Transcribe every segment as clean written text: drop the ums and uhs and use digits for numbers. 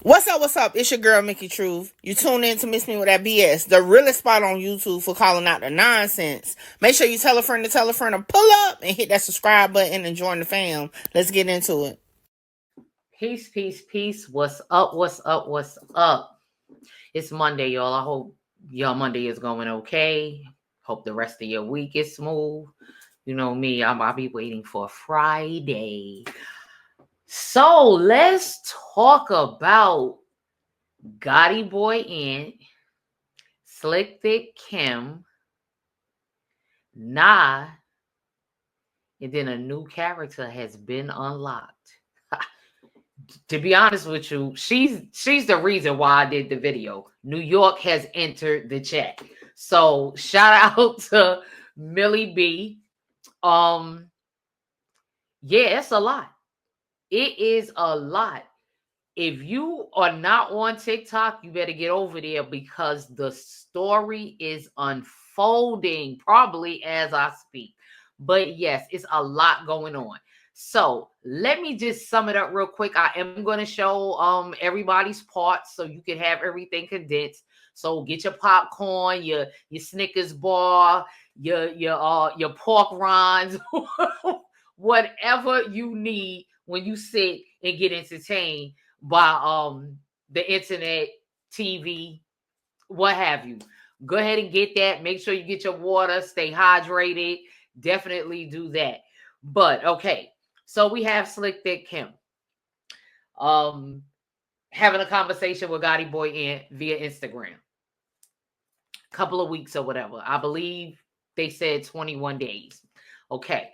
What's up? What's up? It's your girl, Mickey Truth. You tune in to Miss Me With That BS, the realest spot on YouTube for calling out the nonsense. Make sure you tell a friend to pull up and hit that subscribe button and join the fam. Let's get into it. Peace, peace, peace. What's up? What's up? What's up? It's Monday, y'all. I hope your Monday is going okay. Hope the rest of your week is smooth. You know me, I'll be waiting for Friday. So let's talk about GottiBoyAnt, Slimthickkim, Nah, and then a new character has been unlocked. To be honest with you, she's the reason why I did the video. New York has entered the chat. So shout out to Millie B. Yeah, it's a lot. It is a lot. If you are not on TikTok, you better get over there because the story is unfolding probably as I speak. But yes, it's a lot going on. So let me just sum it up real quick. I am going to show everybody's parts so you can have everything condensed. So get your popcorn, your Snickers bar, your pork rinds, whatever you need when you sit and get entertained by the internet, TV, what have you. Go ahead and get that. Make sure you get your water, stay hydrated. Definitely do that. But okay, so we have Slimthickkim having a conversation with GottiBoyAnt via Instagram. Couple of weeks or whatever. I believe they said 21 days. Okay.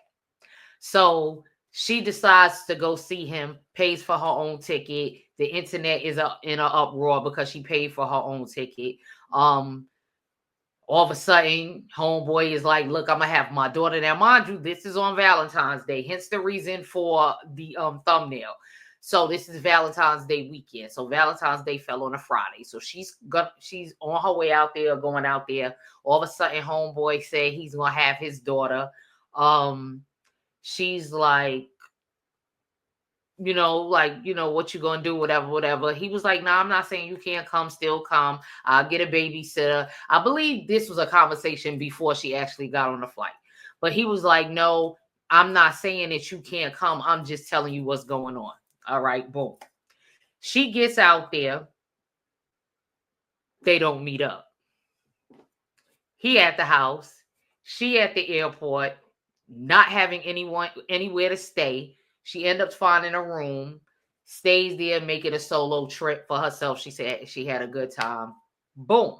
So she decides to go see him, pays for her own ticket. The internet is in an uproar because she paid for her own ticket. All of a sudden, homeboy is like, look, I'm going to have my daughter. Now, mind you, this is on Valentine's Day, hence the reason for the thumbnail. So this is Valentine's Day weekend. So Valentine's Day fell on a Friday. So she's on her way out there, going out there. All of a sudden, homeboy said he's going to have his daughter. She's like, what you gonna do, whatever. He was like, nah, I'm not saying you can't come, still come. I'll get a babysitter. I believe this was a conversation before she actually got on the flight. But he was like, no, I'm not saying that you can't come. I'm just telling you what's going on. All right, boom. She gets out there. They don't meet up. He at the house. She at the airport, not having anywhere to stay. She ends up finding a room, stays there, making a solo trip for herself. She said she had a good time. Boom.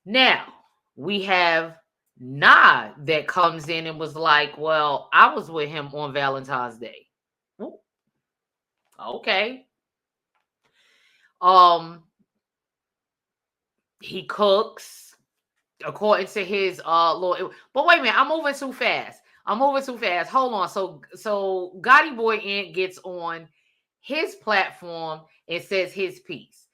Now, we have Nah that comes in and was like, well, I was with him on Valentine's Day. Ooh. Okay. He cooks according to his Lord. But wait a minute, I'm moving too fast. Hold on. So GottiBoyAnt gets on his platform and says his piece.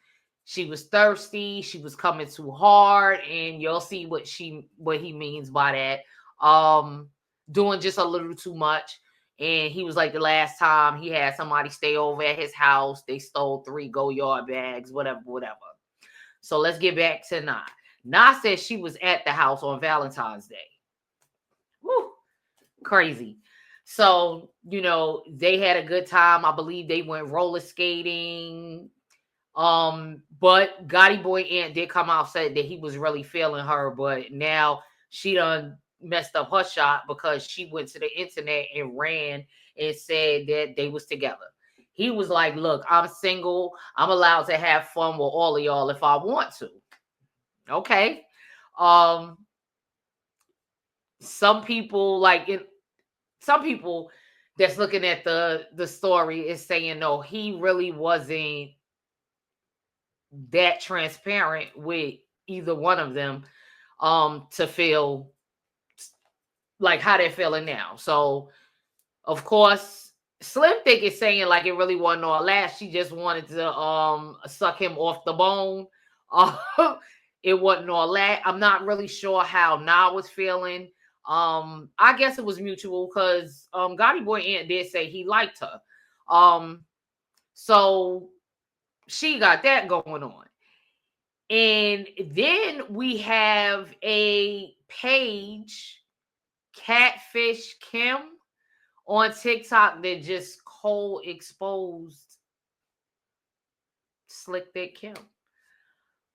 She was thirsty. She was coming too hard, and you'll see what he means by that. Doing just a little too much. And he was like, the last time he had somebody stay over at his house, they stole 3 Go-Yard bags, whatever. So let's get back to Nah. Nah said she was at the house on Valentine's Day. Woo, crazy. So, they had a good time. I believe they went roller skating. But GottiBoyAnt did come out, said that he was really feeling her, but now she done messed up her shot because she went to the internet and ran and said that they was together. He was like, look, I'm single. I'm allowed to have fun with all of y'all if I want to. Okay. Some people that's looking at the story is saying, no, he really wasn't that transparent with either one of them to feel like how they're feeling now. So of course, Slimthick is saying like it really wasn't all that. She just wanted to suck him off the bone. It wasn't all that. I'm not really sure how Nah was feeling. I guess it was mutual because GottiBoyAnt did say he liked her. So she got that going on. And then we have a page, Catfish Kim, on TikTok that just cold exposed Slimthickkim.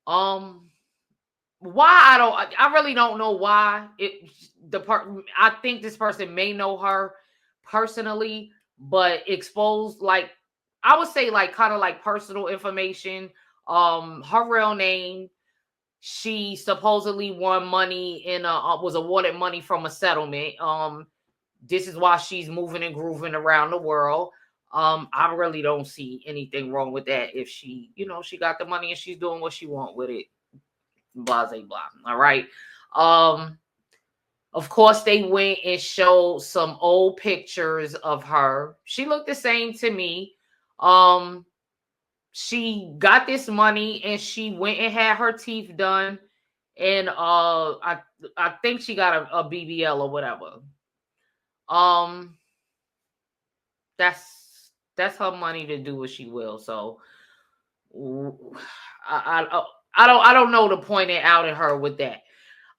Why I really don't know why I think this person may know her personally, but exposed, like, I would say, like, kind of like personal information. Her real name, she supposedly won money in was awarded money from a settlement. This is why she's moving and grooving around the world. I really don't see anything wrong with that. If she, she got the money and she's doing what she want with it, blah, blah, blah. All right. Of course, they went and showed some old pictures of her. She looked the same to me. She got this money and she went and had her teeth done, and I think she got a BBL or whatever. That's her money to do what she will. So I don't know to point it out at her with that.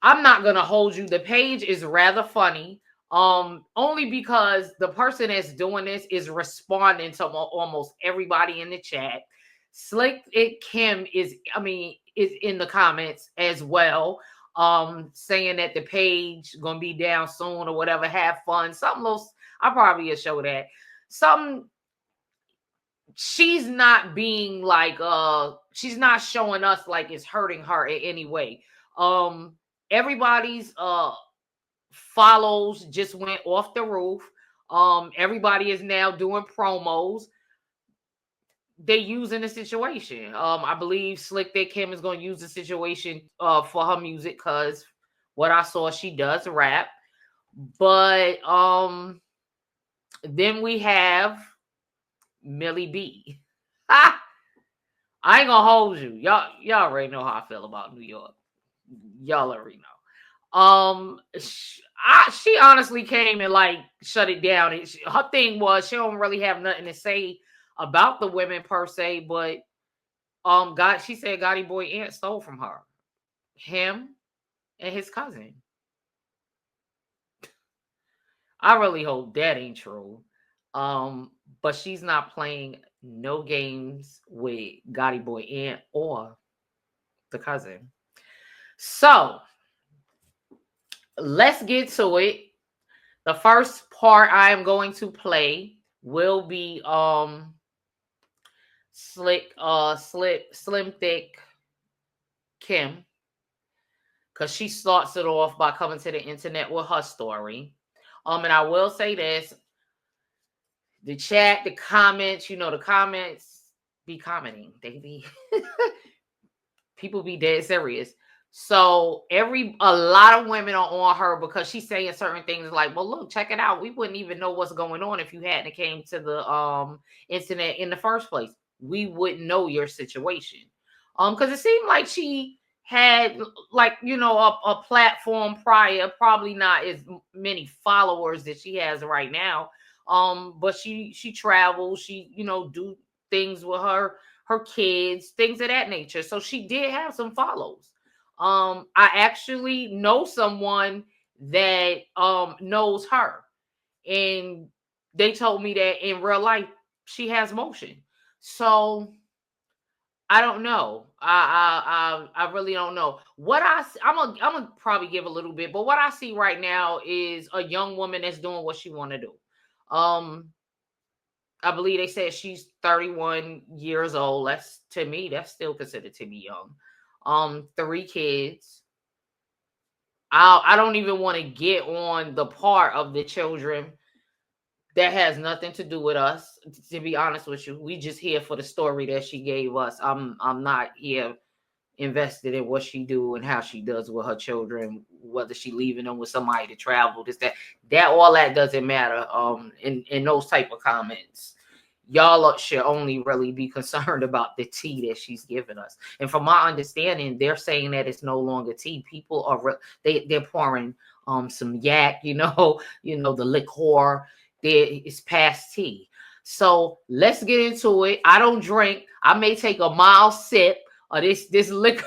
I'm not gonna hold you. The page is rather funny. Only because the person that's doing this is responding to almost everybody in the chat. Slimthickkim is in the comments as well, saying that the page gonna be down soon or whatever. Have fun. Something else. I probably will show that. Something. She's not being like she's not showing us like it's hurting her in any way. Everybody's follows just went off the roof. Everybody is now doing promos. They using the situation. I believe Slimthickkim is going to use the situation for her music, because what I saw, she does rap. But then we have Millie B. I ain't gonna hold you. Y'all already know how I feel about New York. Y'all already know. She honestly came and like shut it down. Her thing was she don't really have nothing to say about the women per se, but she said GottiBoyAnt stole from her, him and his cousin. I really hope that ain't true. But she's not playing no games with GottiBoyAnt or the cousin. So let's get to it. The first part I am going to play will be Slimthickkim, because she starts it off by coming to the internet with her story. And I will say this: the chat, the comments, the comments be commenting. They be people be dead serious. So a lot of women are on her because she's saying certain things like, well, look, check it out. We wouldn't even know what's going on if you hadn't came to the internet in the first place. We wouldn't know your situation. Because it seemed like she had a platform prior, probably not as many followers that she has right now. But she travels, she do things with her kids, things of that nature. So she did have some follows. I actually know someone that knows her, and they told me that in real life she has motion. So I don't know. I really don't know. I'm gonna probably give a little bit, but what I see right now is a young woman that's doing what she want to do. I believe they said she's 31 years old. To me, that's still considered to be young. 3 kids. I don't even want to get on the part of the children that has nothing to do with us. To be honest with you, we just here for the story that she gave us. I'm not here invested in what she do and how she does with her children, whether she leaving them with somebody to travel, this, that all that doesn't matter. In those type of comments, y'all should only really be concerned about the tea that she's giving us. And from my understanding, they're saying that it's no longer tea. People are they're pouring some yak, the liqueur. It's past tea. So let's get into it. I don't drink. I may take a mild sip of this liquor,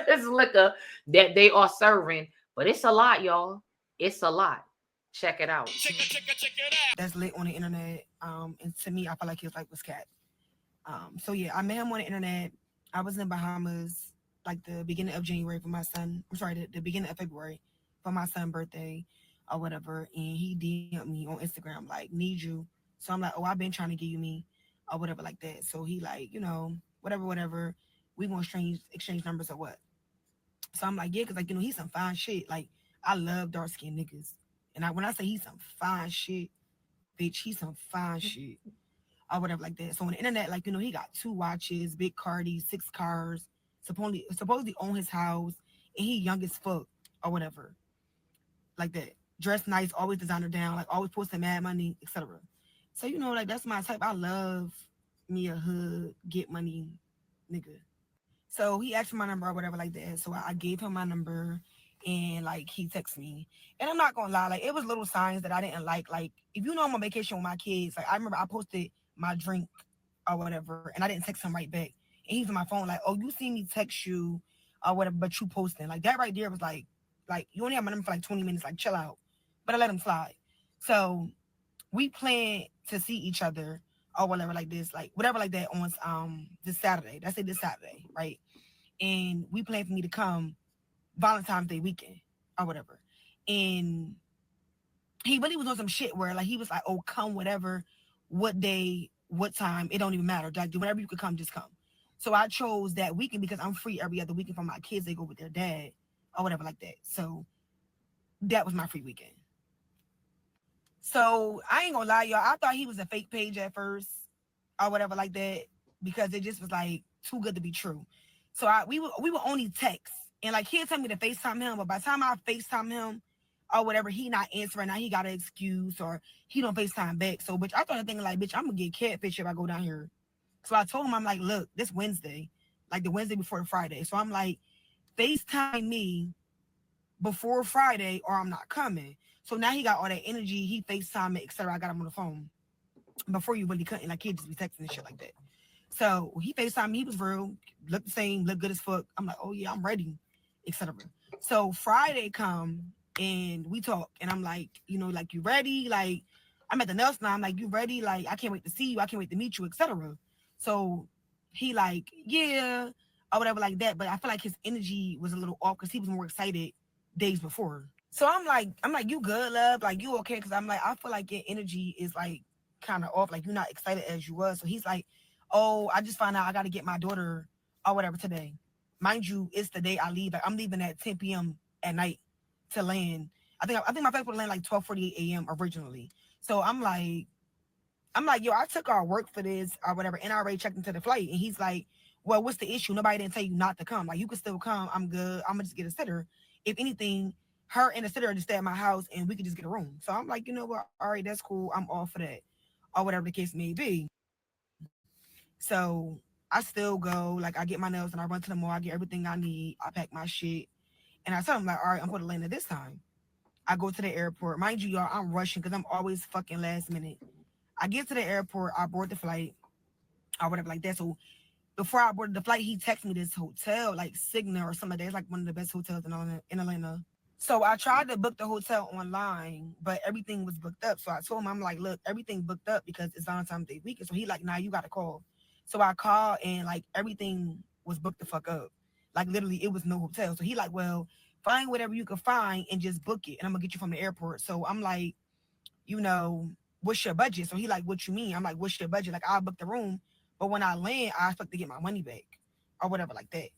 this liquor that they are serving, but it's a lot, y'all. It's a lot. Check it out. That's lit on the internet. And to me, I feel like his life was cat. So yeah, I met him on the internet. I was in Bahamas like the beginning of January for my son. I'm sorry, the beginning of February for my son's birthday or whatever. And he DM'd me on Instagram like, need you. So I'm like, oh, I've been trying to give you me or whatever like that. So he like, whatever. We gonna exchange numbers or what? So I'm like, yeah, cause like he's some fine shit. Like I love dark skinned niggas, and when I say he's some fine shit, bitch, he's some fine shit or whatever like that. So on the internet, like he got 2 watches, big Cardi, 6 cars, supposedly own his house, and he young as fuck or whatever like that. Dressed nice, always designer down, like always posting mad money, etc. So like that's my type. I love me a hood, get money, nigga. So he asked for my number or whatever like that. So I gave him my number and like he texted me. And I'm not gonna lie, like it was little signs that I didn't like. Like if I'm on vacation with my kids, like I remember I posted my drink or whatever and I didn't text him right back. And he's on my phone like, oh, you see me text you or whatever, but you posting. Like that right there was like you only have my number for like 20 minutes, like chill out. But I let him slide. So we plan to see each other or whatever like this, like whatever like that on this Saturday. That's it, this Saturday, right? And we plan for me to come Valentine's Day weekend or whatever. And he really was on some shit where like he was like, oh, come whatever, what day, what time, it don't even matter. Like whenever you could come, just come. So I chose that weekend because I'm free every other weekend for my kids. They go with their dad or whatever like that. So that was my free weekend. So I ain't gonna lie, y'all. I thought he was a fake page at first or whatever like that because it just was like too good to be true. So we would only text and like he'll tell me to FaceTime him, but by the time I FaceTime him or whatever, he not answering. Now he got an excuse or he don't FaceTime back. So bitch, I started thinking like, bitch, I'm gonna get catfish if I go down here. So I told him, I'm like, look, this Wednesday, like the Wednesday before the Friday. So I'm like, FaceTime me before Friday or I'm not coming. So now he got all that energy. He FaceTime me, etc. I got him on the phone before you really couldn't. Like he'd just be texting and shit like that. So he FaceTime me. He was real, looked the same, looked good as fuck. I'm like, oh yeah, I'm ready, etc. So Friday come and we talk, and I'm like, like you ready? Like I'm at the nail salon. I'm like, you ready? Like I can't wait to see you. I can't wait to meet you, etc. So he like, yeah, or whatever like that. But I feel like his energy was a little off because he was more excited days before. So I'm like, you good, love? Like you okay? Because I'm like, I feel like your energy is like kind of off. Like you're not excited as you was. So he's like, oh, I just found out I got to get my daughter or whatever today. Mind you, it's the day I leave. Like I'm leaving at 10 p.m. at night to land. I think my flight would land like 12:48 a.m. originally. So I'm like, yo, I took our work for this or whatever, and I already checked into the flight. And he's like, well, what's the issue? Nobody didn't tell you not to come. Like, you can still come. I'm good. I'm gonna just get a sitter. If anything, her and the sitter just stay at my house, and we could just get a room. So I'm like, you know what? All right, that's cool. I'm all for that, or whatever the case may be. So I still go. Like, I get my nails, and I run to the mall. I get everything I need. I pack my shit, and I tell him like, all right, I'm going to Atlanta this time. I go to the airport. Mind you, y'all, I'm rushing because I'm always fucking last minute. I get to the airport, I board the flight, or whatever like that. So before I boarded the flight, he texted me this hotel, like Signa or something like that. It's like one of the best hotels in Atlanta. So I tried to book the hotel online, but everything was booked up. So I told him, I'm like, look, everything booked up because it's Valentine's Day weekend. So he like, nah, you gotta call. So I called and like everything was booked the fuck up. Like literally, it was no hotel. So he like, well, find whatever you can find and just book it, and I'm gonna get you from the airport. So I'm like, you know, what's your budget? So he like, what you mean? I'm like, what's your budget? Like, I'll book the room, but when I land, I expect to get my money back or whatever like that.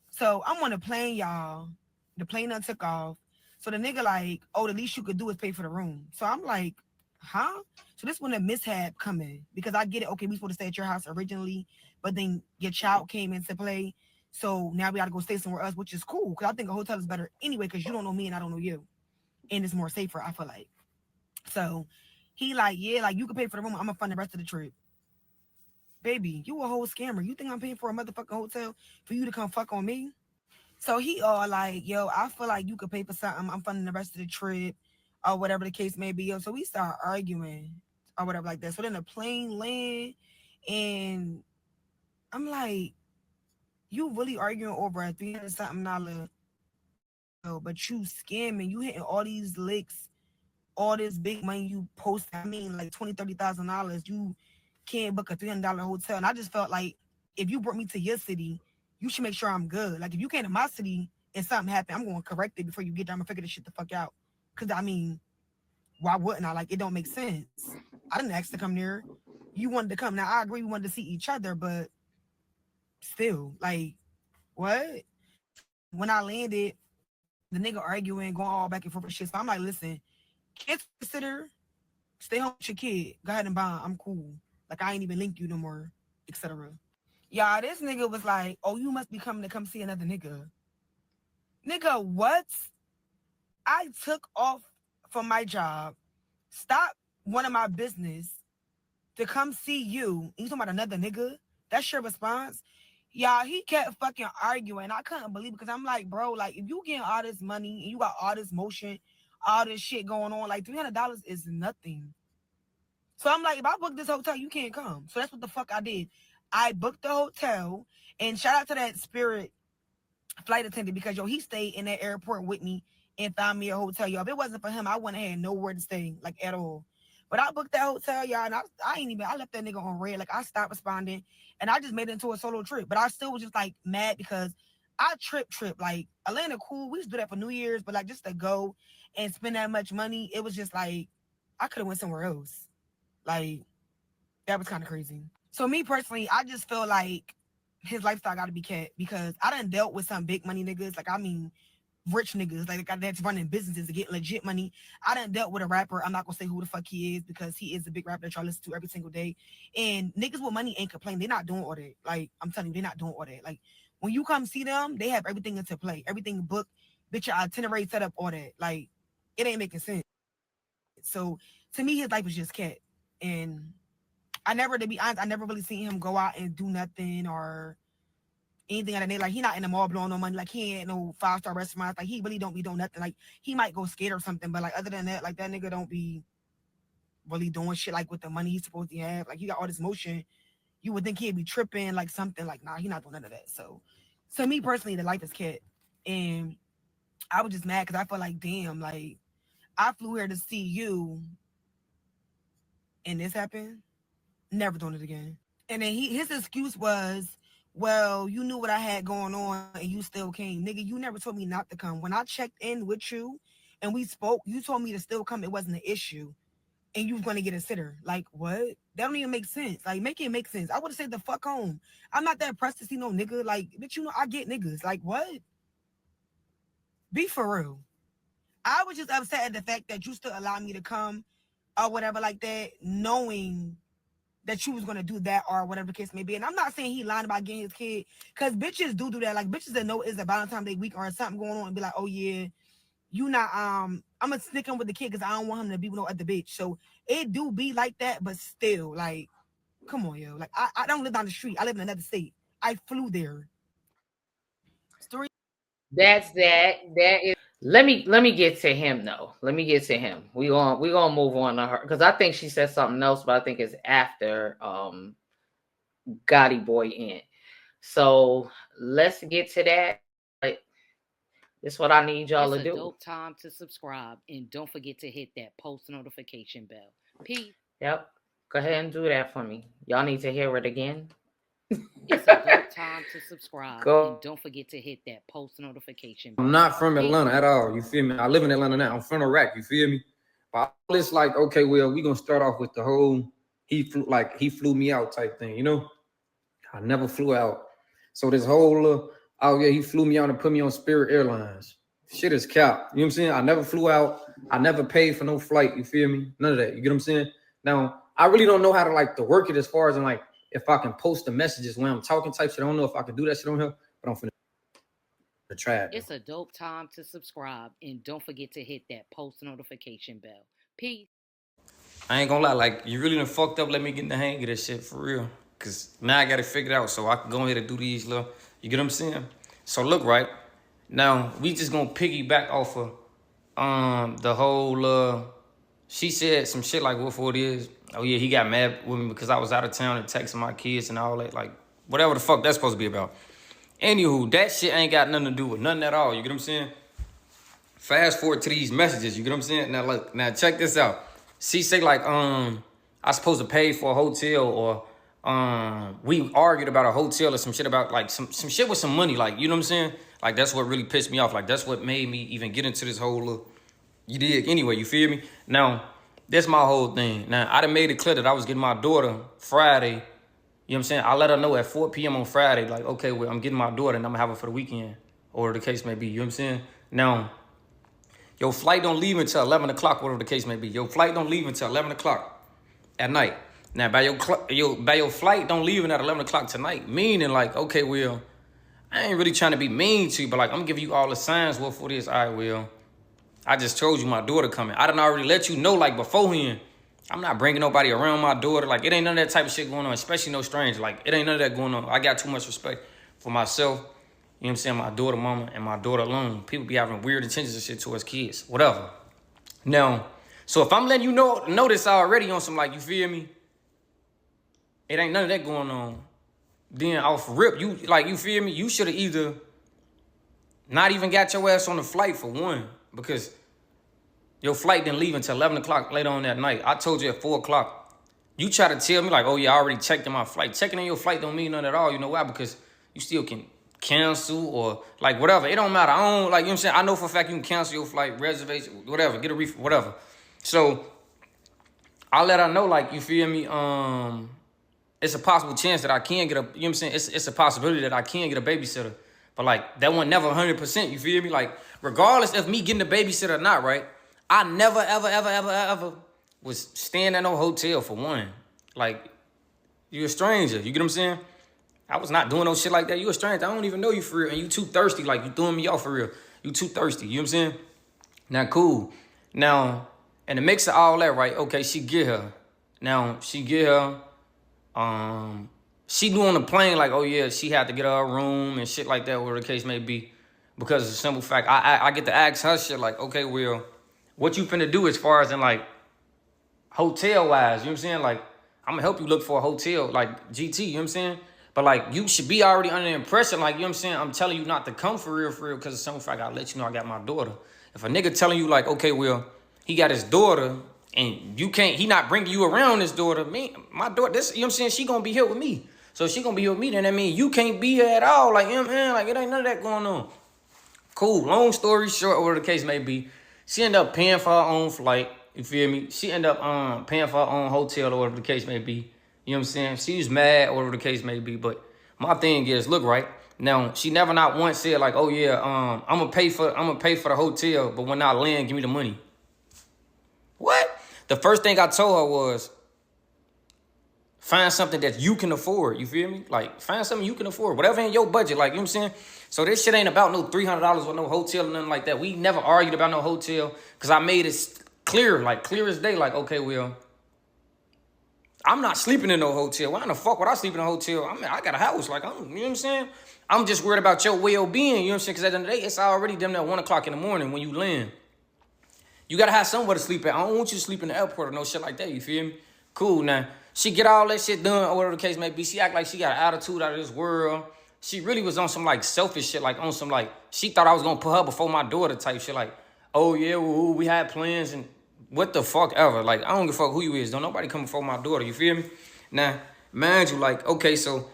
So I'm on the plane, y'all. The plane done took off. So the nigga like, oh, the least you could do is pay for the room. So I'm like, huh? So this when the mishap come in because I get it. Okay, we supposed to stay at your house originally, but then your child came into play. So now we got to go stay somewhere else, which is cool because I think a hotel is better anyway because you don't know me and I don't know you, and it's more safer. I feel like. So he like, yeah, like you can pay for the room. I'm gonna fund the rest of the trip. Baby, you a whole scammer. You think I'm paying for a motherfucking hotel for you to come fuck on me? So he all like, yo, I feel like you could pay for something. I'm funding the rest of the trip or whatever the case may be. Yo, so we start arguing. or whatever like that. So then the plane land, and I'm like, you really arguing over a $300-something bill, but you scamming, you hitting all these licks, all this big money you post. I mean, like $20,000, $30,000. You can't book a $300 hotel, and I just felt like if you brought me to your city, you should make sure I'm good. Like if you came to my city and something happened, I'm going to correct it before you get there. I'm gonna figure this shit the fuck out. Cause I mean, why wouldn't I? Like it don't make sense. I didn't ask to come there. You wanted to come. Now I agree we wanted to see each other, but still, like, what? When I landed, the nigga arguing, going all back and forth with shit. So I'm like, listen, kids consider, stay home with your kid. Go ahead and bond. I'm cool. Like I ain't even link you no more, etc. Y'all, this nigga was like, oh, you must be coming to come see another nigga. Nigga, what? I took off from my job, stopped one of my business to come see you. And you talking about another nigga? That's your response? Y'all, he kept fucking arguing. I couldn't believe it because I'm like, bro, like if you getting all this money and you got all this motion, all this shit going on, like $300 is nothing. So I'm like, if I book this hotel, you can't come. So that's what the fuck I did. I booked the hotel, and shout out to that Spirit flight attendant because, yo, he stayed in that airport with me and found me a hotel, y'all. If it wasn't for him, I wouldn't have had nowhere to stay, like, at all. But I booked that hotel, y'all, and I left that nigga on red. Like, I stopped responding, and I just made it into a solo trip. But I still was just, like, mad because I trip. Like, Atlanta, cool. We used to do that for New Year's, but, like, just to go and spend that much money, it was just, like, I could have went somewhere else. Like, that was kind of crazy. So, me personally, I just feel like his lifestyle got to be kept because I done dealt with some big money niggas. Like, I mean, rich niggas, like that's running businesses to get legit money. I done dealt with a rapper. I'm not gonna say who the fuck he is because he is a big rapper that y'all listen to every single day. And niggas with money ain't complaining. They're not doing all that. Like, I'm telling you, they're not doing all that. Like, when you come see them, they have everything into play, everything booked, bitch, your itinerary set up, all that. Like, it ain't making sense. So to me, his life was just cat. And to be honest, I never really seen him go out and do nothing or anything like that. Like, he not in the mall blowing no money. Like, he ain't no 5-star restaurants. Like, he really don't be doing nothing. Like, he might go skate or something, but like other than that, like that nigga don't be really doing shit like with the money he's supposed to have. Like, he got all this motion. You would think he'd be tripping like something. Like, nah, he not doing none of that. So to me personally, the life is cat. And I was just mad because I felt like, damn, like I flew here to see you and this happened. Never doing it again. And then his excuse was, well, you knew what I had going on and you still came. Nigga, you never told me not to come. When I checked in with you and we spoke, you told me to still come. It wasn't an issue. And you was going to get a sitter. Like, what? That don't even make sense. Like, make it make sense. I would have said the fuck home. I'm not that pressed to see no nigga. Like, bitch, you know, I get niggas. Like, what? Be for real. I was just upset at the fact that you still allowed me to come or whatever like that, knowing that you was gonna do that or whatever the case may be. And I'm not saying he lying about getting his kid, because bitches do that. Like, bitches that know it's a Valentine Day week or something going on and be like, oh yeah, you not I'm gonna stick him with the kid because I don't want him to be with no other bitch. So it do be like that, but still, like, come on, yo. Like, I don't live down the street. I live in another state. I flew there. Story. That's that. That is. Let me get to him though. Let me get to him. We gonna move on to her because I think she said something else, but I think it's after GottiBoyAnt. So let's get to that. This is what I need y'all to do. It's a dope time to subscribe and don't forget to hit that post notification bell. Peace. Yep. Go ahead and do that for me. Y'all need to hear it again. It's a dope time to subscribe and don't forget to hit that post notification bell. I'm not from Atlanta at all. You feel me? I live in Atlanta now. I'm from Iraq. You feel me? But it's like, okay, well, we're gonna start off with the whole he flew me out type thing, you know? I never flew out. So this whole oh yeah, he flew me out and put me on Spirit Airlines. Shit is cap. You know what I'm saying? I never flew out. I never paid for no flight. You feel me? None of that. You get what I'm saying? Now, I really don't know how to work it as far as like if I can post the messages when I'm talking type shit. I don't know if I can do that shit on here, but I'm finna try it. It's a dope time to subscribe and don't forget to hit that post notification bell. Peace. I ain't gonna lie, like, you really done fucked up. Let me get in the hang of this shit for real. Cause now I got it figured out so I can go ahead and do these little, you get what I'm saying? So look, right now we just gonna piggyback off of the whole she said some shit like what for it is. oh yeah, he got mad with me because I was out of town and texting my kids and all that, like whatever the fuck that's supposed to be about. Anywho, that shit ain't got nothing to do with nothing at all. You get what I'm saying? Fast forward to these messages. You get what I'm saying? Now look, now check this out. She say like, I supposed to pay for a hotel, or we argued about a hotel or some shit about like some shit with some money. Like, you know what I'm saying? Like that's what really pissed me off. Like that's what made me even get into this whole little, you dig? Anyway, you feel me? Now, that's my whole thing. Now, I done made it clear that I was getting my daughter Friday. You know what I'm saying? I let her know at 4 p.m. on Friday, like, okay, well, I'm getting my daughter and I'm gonna have her for the weekend, or the case may be. You know what I'm saying? Now, your flight don't leave until 11 o'clock, whatever the case may be. Your flight don't leave until 11 o'clock at night. Now, by your flight don't leave at 11 o'clock tonight, meaning like, okay, well, I ain't really trying to be mean to you, but like, I'm gonna give you all the signs. What for this? All right, well, I just told you my daughter coming. I done already let you know, like, beforehand, I'm not bringing nobody around my daughter. Like, it ain't none of that type of shit going on, especially no stranger. Like, it ain't none of that going on. I got too much respect for myself, you know what I'm saying, my daughter mama and my daughter alone. People be having weird intentions and shit towards kids, whatever. Now, so if I'm letting you know this already on some, like, you feel me, it ain't none of that going on, then off rip, you, like, you feel me, you should have either not even got your ass on the flight for one, because your flight didn't leave until 11 o'clock later on that night. I told you at 4 o'clock. You try to tell me like, oh yeah, I already checked in my flight. Checking in your flight don't mean nothing at all. You know why? Because you still can cancel or like whatever. It don't matter. I don't, like, you know what I'm saying? I know for a fact you can cancel your flight, reservation, whatever, get a refund, whatever. So I let her know, like, you feel me? It's a possible chance that I can get a, you know what I'm saying? It's a possibility that I can get a babysitter. But like, that one never 100%, you feel me? Like, regardless of me getting a babysitter or not, right? I never, ever was staying at no hotel for one. Like, you a stranger, you get what I'm saying? I was not doing no shit like that. You a stranger, I don't even know you for real, and you too thirsty, like, you throwing me off for real. You too thirsty, you know what I'm saying? Now, cool. Now, in the mix of all that, right, okay, she get her. Now, she get her, she knew on the plane, like, oh yeah, she had to get her a room and shit like that, whatever the case may be. Because of the simple fact, I get to ask her shit like, okay, well, what you finna do as far as in like, hotel-wise, you know what I'm saying? Like, I'm gonna help you look for a hotel, like GT, you know what I'm saying? But like, you should be already under the impression, like, you know what I'm saying? I'm telling you not to come for real, because of the simple fact, I let you know I got my daughter. If a nigga telling you like, okay, well, he got his daughter, and you can't, he not bringing you around his daughter, my daughter, this, you know what I'm saying? She gonna be here with me. So she gonna be here with me, then that means you can't be here at all. Like, you know what I'm saying? Like, it ain't none of that going on. Cool, long story short, whatever the case may be, she ended up paying for her own flight, you feel me? She ended up paying for her own hotel or whatever the case may be. You know what I'm saying? She was mad or whatever the case may be. But my thing is, look, right? Now, she never not once said like, oh yeah, I'm gonna pay for the hotel, but when I land, give me the money. What? The first thing I told her was, find something that you can afford, you feel me? Like, find something you can afford, whatever in your budget, like, you know what I'm saying? So this shit ain't about no $300 or no hotel or nothing like that. We never argued about no hotel, because I made it clear, like clear as day, like, okay, well, I'm not sleeping in no hotel. Why in the fuck would I sleep in a hotel? I mean, I got a house, like, you know what I'm saying? I'm just worried about your well-being, you know what I'm saying? Because at the end of the day, it's already damn near 1 o'clock in the morning when you land. You got to have somewhere to sleep at. I don't want you to sleep in the airport or no shit like that, you feel me? Cool, now, she get all that shit done, or whatever the case may be. She act like she got an attitude out of this world. She really was on some, like, selfish shit, like, on some, like, she thought I was going to put her before my daughter type shit, like, oh, yeah, well, we had plans, and what the fuck ever. Like, I don't give a fuck who you is. Don't nobody come before my daughter, you feel me? Now, mind you, like, okay, so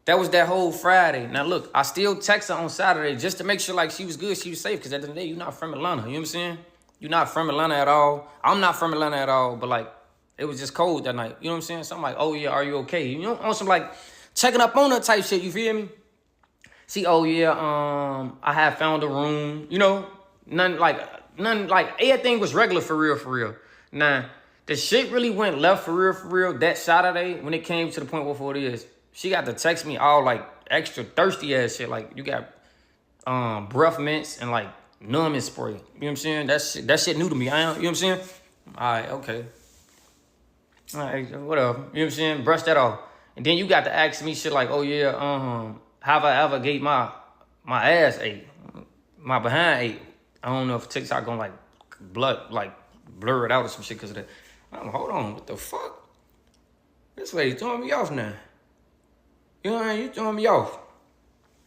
that was that whole Friday. Now, look, I still text her on Saturday just to make sure, like, she was good, she was safe, because at the end of the day, you're not from Atlanta, you know what I'm saying? You're not from Atlanta at all. I'm not from Atlanta at all, but, like, it was just cold that night, you know what I'm saying? So I'm like, oh, yeah, are you okay? You know, on some, like, checking up on her type shit, you feel me? See, oh, yeah, I have found a room, you know? None, like, everything was regular for real. Now, the shit really went left for real that Saturday when it came to the point where it is. She got to text me all, like, extra thirsty ass shit. Like, you got breath mints and, like, numbing spray. You know what I'm saying? That shit new to me. You know what I'm saying? All right, okay. All right, whatever. You know what I'm saying? Brush that off. And then you got to ask me shit like, oh, yeah, have I ever gave my ass ate? My behind ate? I don't know if TikTok gonna, like, blur it out or some shit because of that. Hold on, what the fuck? This lady throwing me off now. You know what I mean? You throwing me off.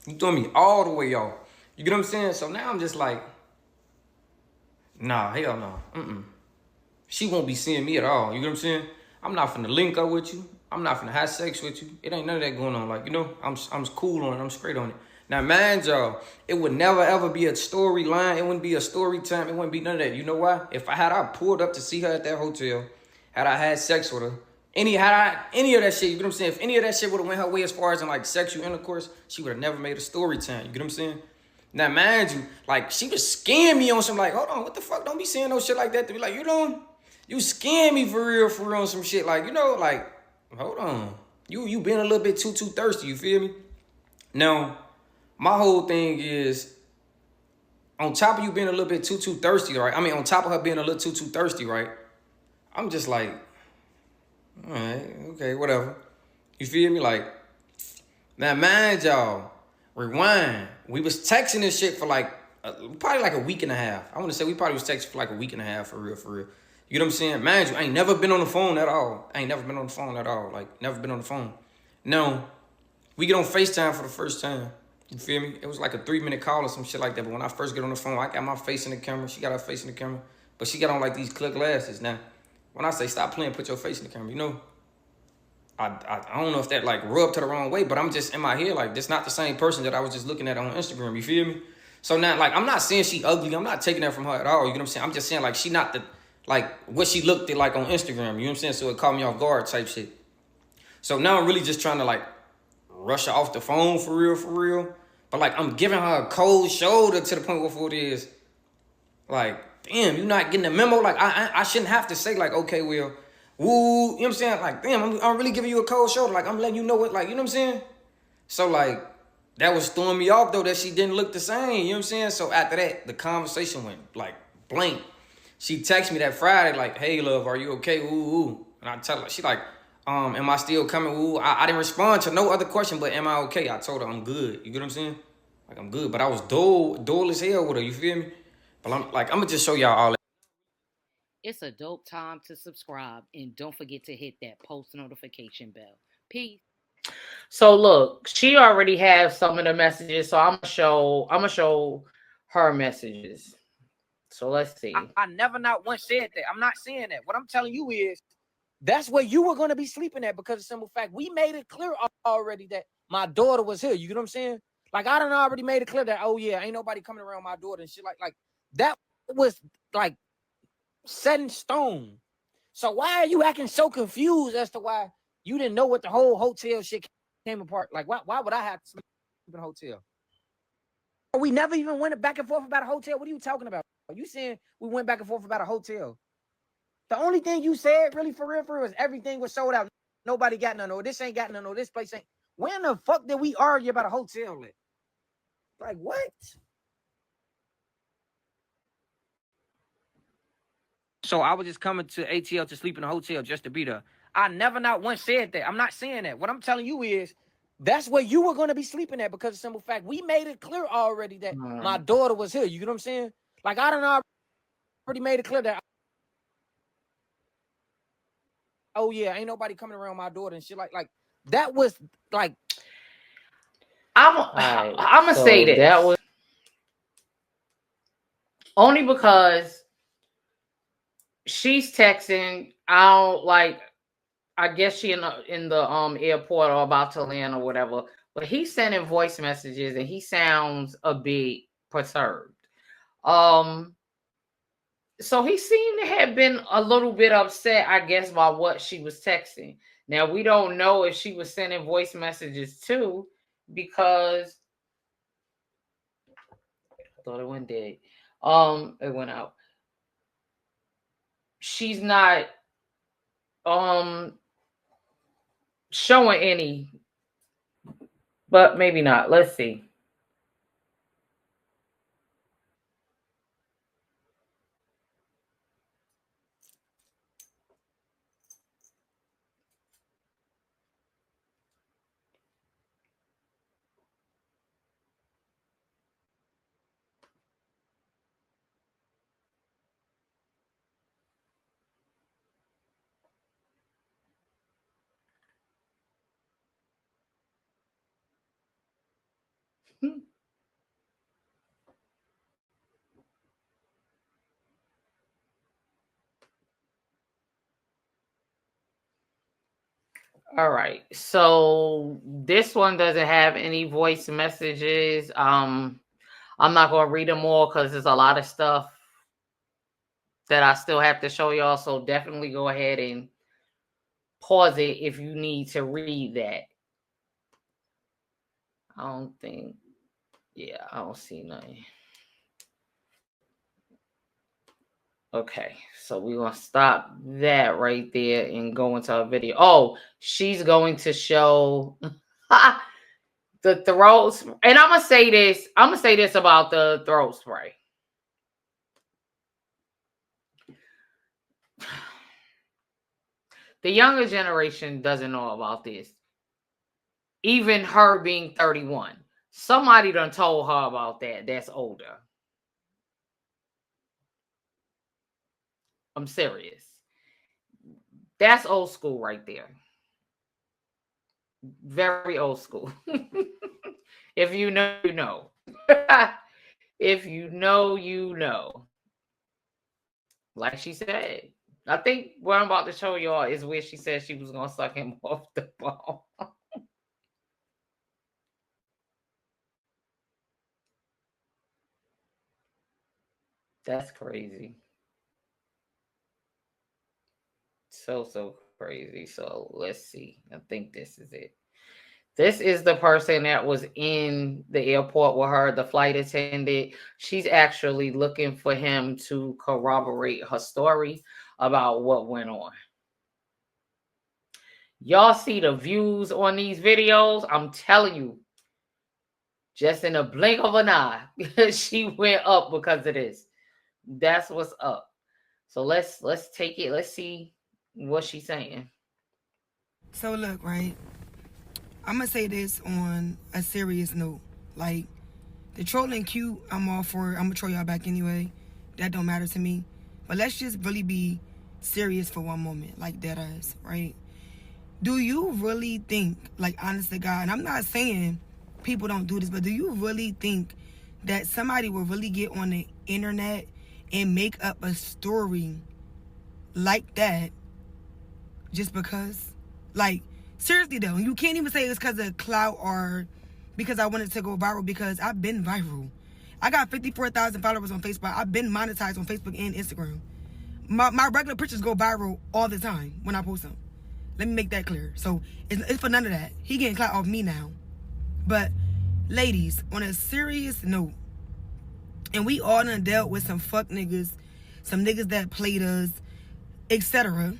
You throwing me all the way off. You get what I'm saying? So now I'm just like, nah, hell no. She won't be seeing me at all. You get what I'm saying? I'm not finna link up with you. I'm not finna have sex with you. It ain't none of that going on. Like, you know, I'm cool on it. I'm straight on it. Now, mind y'all, it would never ever be a storyline. It wouldn't be a story time. It wouldn't be none of that. You know why? If I pulled up to see her at that hotel, had I had sex with her, any of that shit, you get what I'm saying? If any of that shit would have went her way as far as in like sexual intercourse, she would have never made a story time. You get what I'm saying? Now, mind you, like, she was scaring me on some, like, hold on, what the fuck? Don't be saying no shit like that to be like, you know, you scaring me for real on some shit. Like, you know, like, hold on. You been a little bit too thirsty, you feel me? Now, my whole thing is, on top of you being a little bit too thirsty, right? I mean, on top of her being a little too thirsty, right? I'm just like, all right, okay, whatever. You feel me? Like, now, mind y'all, rewind. We was texting this shit for like, probably like a week and a half. I want to say we probably was texting for like a week and a half, for real. You know what I'm saying? Mind you, I ain't never been on the phone at all. Like, never been on the phone. No, we get on FaceTime for the first time. You feel me? It was like a 3-minute call or some shit like that. But when I first get on the phone, I got my face in the camera. She got her face in the camera. But she got on like these clear glasses. Now, when I say stop playing, put your face in the camera, you know? I don't know if that like rubbed to the wrong way, but I'm just in my head like this not the same person that I was just looking at on Instagram. You feel me? So now like I'm not saying she ugly. I'm not taking that from her at all. You know what I'm saying? I'm just saying like she not the like what she looked at like on Instagram. You know what I'm saying? So it caught me off guard type shit. So now I'm really just trying to like rush her off the phone for real. But like I'm giving her a cold shoulder to the point where it is like, damn, you not getting the memo. Like I shouldn't have to say like, okay, well. Woo, you know what I'm saying? Like, damn, I'm really giving you a cold shoulder. Like, I'm letting you know what, like, you know what I'm saying? So, like, that was throwing me off, though, that she didn't look the same. You know what I'm saying? So, after that, the conversation went, like, blank. She texted me that Friday, like, hey, love, are you okay? Ooh. And I tell her, she like, am I still coming? Ooh. I didn't respond to no other question, but am I okay? I told her I'm good. You get what I'm saying? Like, I'm good. But I was dull as hell with her. You feel me? But I'm going to just show y'all all that. It's a dope time to subscribe, and don't forget to hit that post notification bell. Peace. So look, she already has some of the messages, so I'm gonna show her messages. So let's see. I never not once said that. I'm not saying that. What I'm telling you is that's where you were gonna be sleeping at because of the simple fact we made it clear already that my daughter was here. You get what I'm saying? Like I done already made it clear that ain't nobody coming around my daughter and shit like that was like set in stone. So why are you acting so confused as to why you didn't know what the whole hotel shit came apart? Like why would I have to sleep in a hotel? We never even went back and forth about a hotel. What are you talking about? You saying we went back and forth about a hotel? The only thing you said really for real is everything was sold out. Nobody got none. Or this ain't got none. Or this place ain't. When the fuck did we argue about a hotel? Like what? So I was just coming to ATL to sleep in a hotel just to be there. I never not once said that. I'm not saying that. What I'm telling you is that's where you were going to be sleeping at because of the simple fact we made it clear already that my daughter was here. You get what I'm saying? Like I done already made it clear that ain't nobody coming around my daughter and shit like that was like I'm gonna say this. That was only because she's texting. I guess she in the airport or about to land or whatever. But he's sending voice messages and he sounds a bit perturbed. So he seemed to have been a little bit upset, I guess, by what she was texting. Now we don't know if she was sending voice messages too, because I thought it went dead. It went out. She's not showing any, but maybe not. Let's see. All right. So this one doesn't have any voice messages. I'm not gonna read them all because there's a lot of stuff that I still have to show y'all. So definitely go ahead and pause it if you need to read that. I don't think, yeah, I don't see nothing. Okay, so we're gonna stop that right there and go into a video. Oh, she's going to show the throat, and I'm gonna say this about the throat spray. The younger generation doesn't know about this. Even her being 31. Somebody done told her about that. That's older. I'm serious. That's old school right there. Very old school. If you know, you know. If you know, you know. Like she said. I think what I'm about to show y'all is where she said she was going to suck him off the bone. That's crazy. So crazy. So let's see. I think this is it. This is the person that was in the airport with her, the flight attendant. She's actually looking for him to corroborate her story about what went on. Y'all see the views on these videos? I'm telling you, just in a blink of an eye, she went up because of this. That's what's up. So let's take it. Let's see what she's saying. So look, right? I'm gonna say this on a serious note. Like, the trolling cute, I'm all for it. I'm gonna troll y'all back anyway. That don't matter to me. But let's just really be serious for one moment, like that ass, right? Do you really think, like, honest to God, and I'm not saying people don't do this, but do you really think that somebody will really get on the internet and make up a story like that just because? Like, seriously though, you can't even say it's because of clout or because I wanted to go viral, because I've been viral. I got 54,000 followers on Facebook. I've been monetized on Facebook and Instagram. My regular pictures go viral all the time when I post them. Let me make that clear. So it's for none of that. He getting clout off me now. But ladies, on a serious note, and we all done dealt with some fuck niggas, some niggas that played us, etc.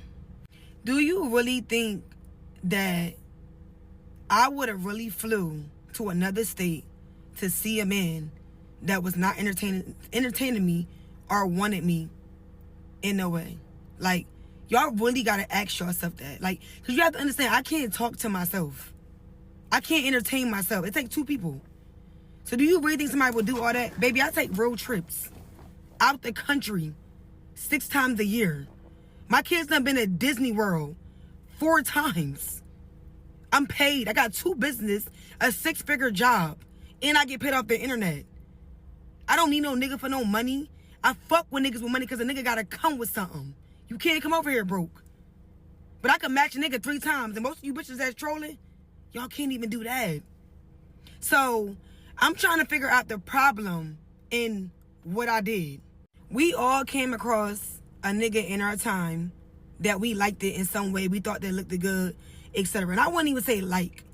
Do you really think that I would have really flew to another state to see a man that was not entertaining me or wanted me in no way? Like, y'all really gotta ask yourself that. Like, because you have to understand, I can't talk to myself. I can't entertain myself. It takes two people. So do you really think somebody would do all that? Baby, I take road trips out the country 6 times a year. My kids done been at Disney World 4 times. I'm paid. I got 2 businesses, a 6-figure job, and I get paid off the internet. I don't need no nigga for no money. I fuck with niggas with money because a nigga gotta come with something. You can't come over here broke. But I can match a nigga 3 times, and most of you bitches that's trolling, y'all can't even do that. So I'm trying to figure out the problem in what I did. We all came across a nigga in our time that we liked it in some way. We thought they looked good, etc. And I wouldn't even say like.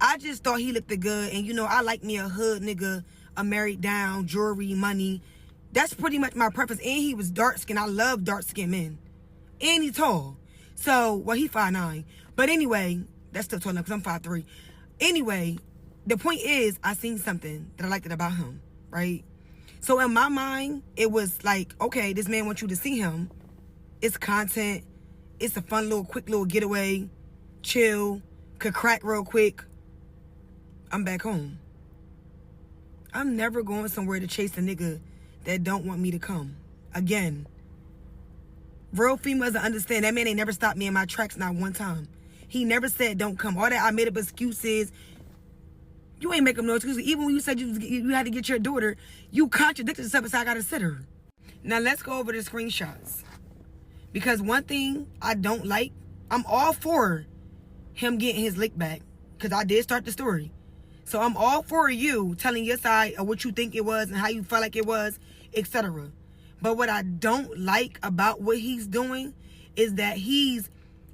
I just thought he looked good. And, you know, I like me a hood nigga, a married down, jewelry, money. That's pretty much my preference. And he was dark skinned. I love dark skinned men. And he's tall. So, well, he 5'9". But anyway, that's still tall enough because I'm 5'3". Anyway, the point is, I seen something that I liked about him, right? So in my mind, it was like, okay, this man wants you to see him. It's content. It's a fun little, quick little getaway. Chill. Could crack real quick. I'm back home. I'm never going somewhere to chase a nigga that don't want me to come. Again. Real females understand that man ain't never stopped me in my tracks not one time. He never said don't come. All that I made up excuses. You ain't making no excuses. Even when you said you had to get your daughter, you contradicted yourself and said, I got to sit her. Now, let's go over the screenshots. Because one thing I don't like, I'm all for him getting his lick back. Because I did start the story. So I'm all for you telling your side of what you think it was and how you felt like it was, etc. But what I don't like about what he's doing is that he's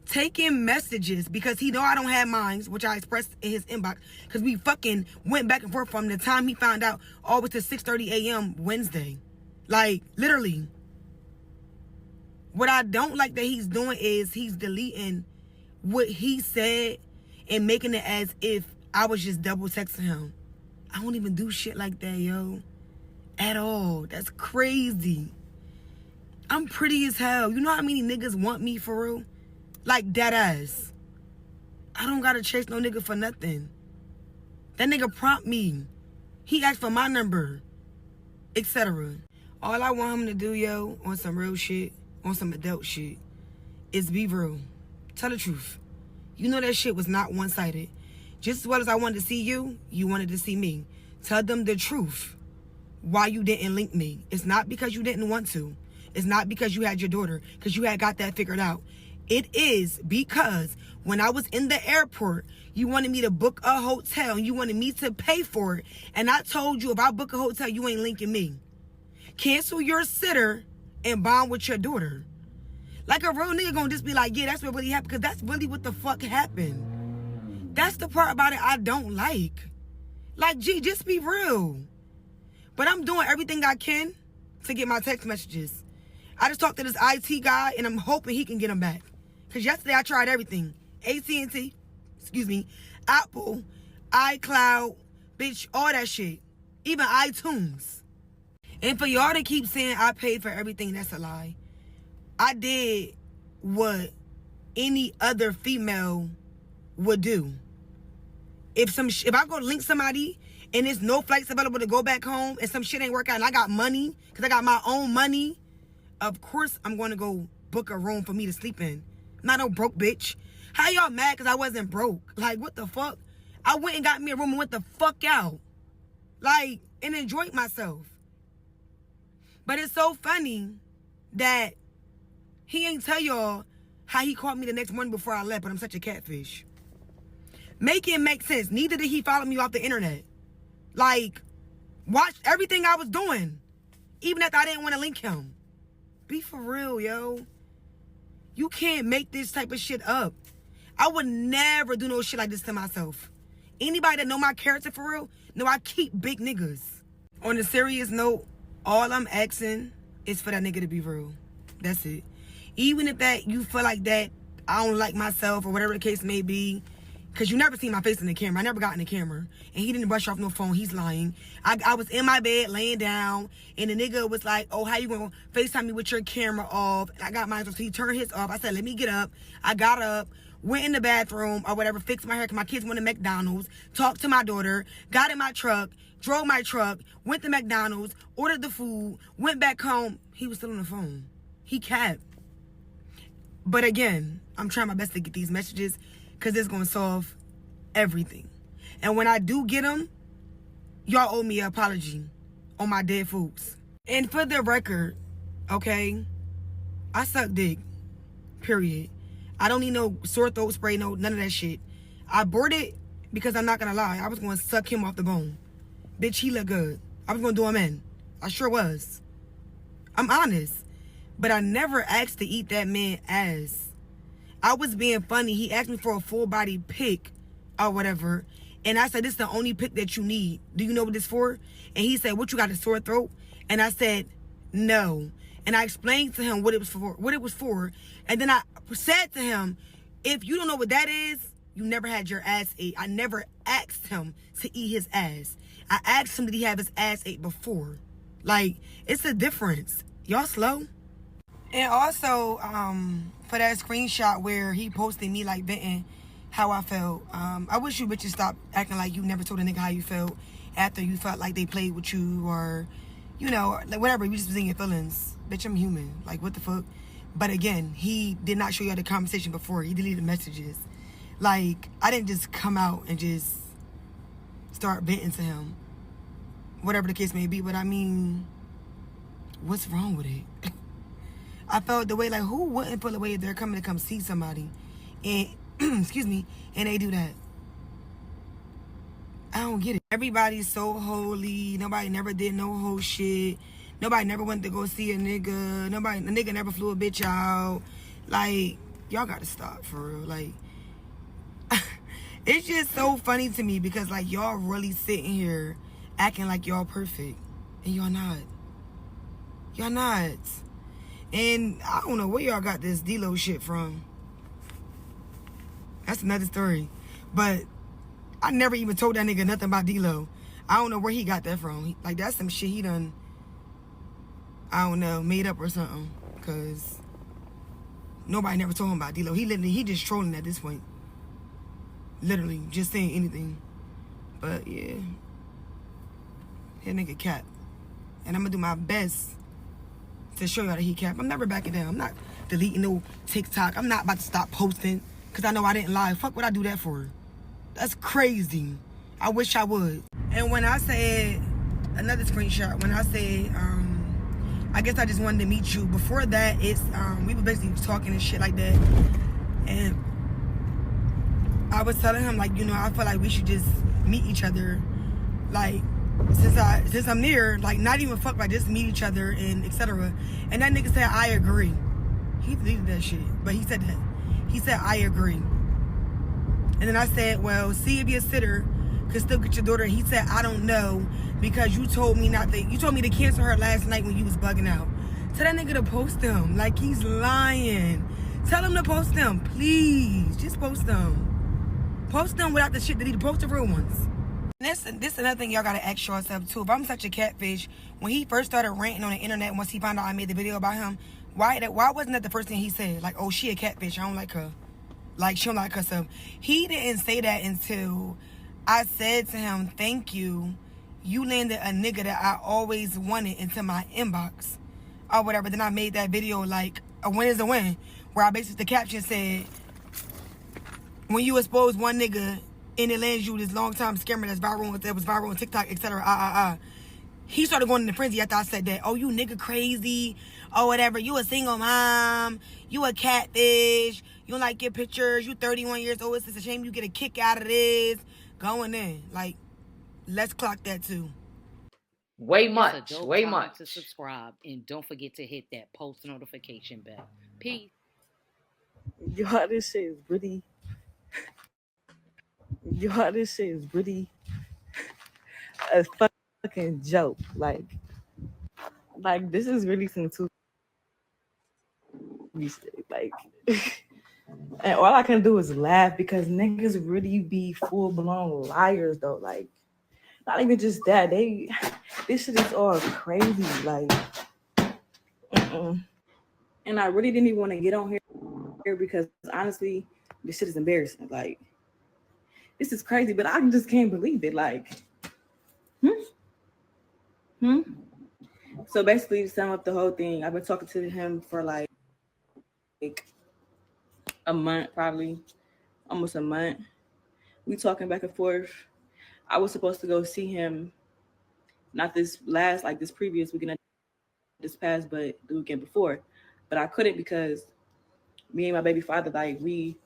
taking messages, because he know I don't have mines, which I expressed in his inbox, because we fucking went back and forth from the time he found out all the way to 6:30 a.m. Wednesday. Like, literally. What I don't like that he's doing is he's deleting what he said and making it as if I was just double texting him. I don't even do shit like that, yo. At all. That's crazy. I'm pretty as hell. You know how many niggas want me for real? Like, dead ass. I don't gotta chase no nigga for nothing. That nigga prompt me. He asked for my number, etc. All I want him to do, yo, on some real shit, on some adult shit, is be real. Tell the truth. You know that shit was not one-sided. Just as well as I wanted to see you, you wanted to see me. Tell them the truth. Why you didn't link me. It's not because you didn't want to. It's not because you had your daughter, because you had got that figured out. It is because when I was in the airport, you wanted me to book a hotel and you wanted me to pay for it. And I told you, if I book a hotel, you ain't linking me. Cancel your sitter and bond with your daughter. Like, a real nigga gonna just be like, yeah, that's what really happened, because that's really what the fuck happened. That's the part about it I don't like. Like, gee, just be real. But I'm doing everything I can to get my text messages. I just talked to this IT guy, and I'm hoping he can get them back. Because yesterday I tried everything. AT&T, Apple, iCloud, bitch, all that shit. Even iTunes. And for y'all to keep saying I paid for everything, that's a lie. I did what any other female would do. If I go to link somebody and there's no flights available to go back home and some shit ain't work out and I got money, because I got my own money, of course I'm going to go book a room for me to sleep in. I'm not no broke bitch. How y'all mad because I wasn't broke? Like, what the fuck? I went and got me a room and went the fuck out. Like, and enjoyed myself. But it's so funny that he ain't tell y'all how he called me the next morning before I left, but I'm such a catfish. Make it make sense. Neither did he follow me off the internet. Like, watch everything I was doing. Even after I didn't want to link him. Be for real, yo. You can't make this type of shit up. I would never do no shit like this to myself. Anybody that know my character for real, know I keep big niggas. On a serious note, all I'm asking is for that nigga to be real. That's it. Even if that you feel like that I don't like myself or whatever the case may be, because you never seen my face in the camera. I never got in the camera. And he didn't brush off no phone. He's lying. I was in my bed laying down, and the nigga was like, oh, how you going to FaceTime me with your camera off? And I got mine, so he turned his off. I said, let me get up. I got up, went in the bathroom or whatever, fixed my hair because my kids went to McDonald's, talked to my daughter, got in my truck, drove my truck, went to McDonald's, ordered the food, went back home. He was still on the phone. He capped. But again, I'm trying my best to get these messages because it's going to solve everything. And when I do get them, y'all owe me an apology on my dead folks. And for the record, okay, I suck dick, period. I don't need no sore throat spray, no, none of that shit. I bought it because I'm not going to lie. I was going to suck him off the bone. Bitch, he look good. I was going to do him in. I sure was. I'm honest. But I never asked to eat that man ass. I was being funny. He asked me for a full body pic or whatever. And I said, this is the only pic that you need. Do you know what this for? And he said, what, you got a sore throat? And I said, no. And I explained to him what it was for. And then I said to him, if you don't know what that is, you never had your ass ate. I never asked him to eat his ass. I asked him, did he have his ass ate before? Like, it's a difference. Y'all slow? And also, for that screenshot where he posted me like venting how I felt, I wish you bitches stop acting like you never told a nigga how you felt after you felt like they played with you or, you know, like whatever, you just was in your feelings. Bitch, I'm human. Like, what the fuck? But again, he did not show you the conversation before. He deleted messages. Like, I didn't just come out and just start venting to him, whatever the case may be. But I mean, what's wrong with it? I felt the way, like, who wouldn't feel the way if they're coming to come see somebody and excuse me, and they do that? I don't get it. Everybody's so holy. Nobody never did no whole shit. Nobody never went to go see a nigga. A nigga never flew a bitch out. Like, y'all gotta stop, for real. Like, it's just so funny to me because, like, y'all really sitting here acting like y'all perfect. And y'all not. Y'all not. And I don't know where y'all got this D-Lo shit from. That's another story. But I never even told that nigga nothing about D-Lo. I don't know where he got that from. Like, that's some shit he done, I don't know, made up or something. Because nobody never told him about D-Lo. He just trolling at this point. Literally, just saying anything. But, yeah. That nigga cap. And I'm going to do my best to show y'all that he cap. I'm never backing down. I'm not deleting no TikTok. I'm not about to stop posting because I know I didn't lie. Fuck what I do that for? That's crazy. I wish I would. And when I said, another screenshot, when I said, I guess I just wanted to meet you. Before that, it's, we were basically talking and shit like that. And I was telling him, like, you know, I feel like we should just meet each other. Like, since I'm near, like, not even fuck, like, just meet each other and etc. And that nigga said, I agree. He deleted that shit, but he said that. He said, I agree. And then I said, well, see if your sitter could still get your daughter. He said, I don't know, because you told me to cancel her last night when you was bugging out. Tell that nigga to post them. Like, he's lying. Tell him to post them, please. Just post them. Post them without the shit that he post the real ones. This another thing y'all gotta ask yourself too. If I'm such a catfish, when he first started ranting on the internet, once he found out I made the video about him, why wasn't that the first thing he said? Like, oh, she a catfish, I don't like her. Like, she don't like herself. He didn't say that until I said to him, thank you. You landed a nigga that I always wanted into my inbox. Or whatever. Then I made that video like, a win is a win. Where I basically, the caption said, when you expose one nigga, and it lands you this long time scammer that was viral on TikTok, etc. He started going into frenzy after I said that. Oh, you nigga crazy, or whatever. You a single mom. You a catfish. You don't like your pictures. You 31 years old. It's a shame you get a kick out of this. Going in. Like, let's clock that too. Way It's a much. dope Way time much. to subscribe, and don't forget to hit that post notification bell. Peace. Y'all, this shit is really. Y'all, this shit is really a fucking joke. Like this is really some too shit. Like, and all I can do is laugh because niggas really be full blown liars though. Like, not even just that. This shit is all crazy. Like, and I really didn't even want to get on here because honestly, this shit is embarrassing. Like, this is crazy, but I just can't believe it. Like, So basically, to sum up the whole thing, I've been talking to him for like a month, probably almost a month. We talking back and forth. I was supposed to go see him, not this previous weekend, this past, but the weekend before. But I couldn't because me and my baby father, like, we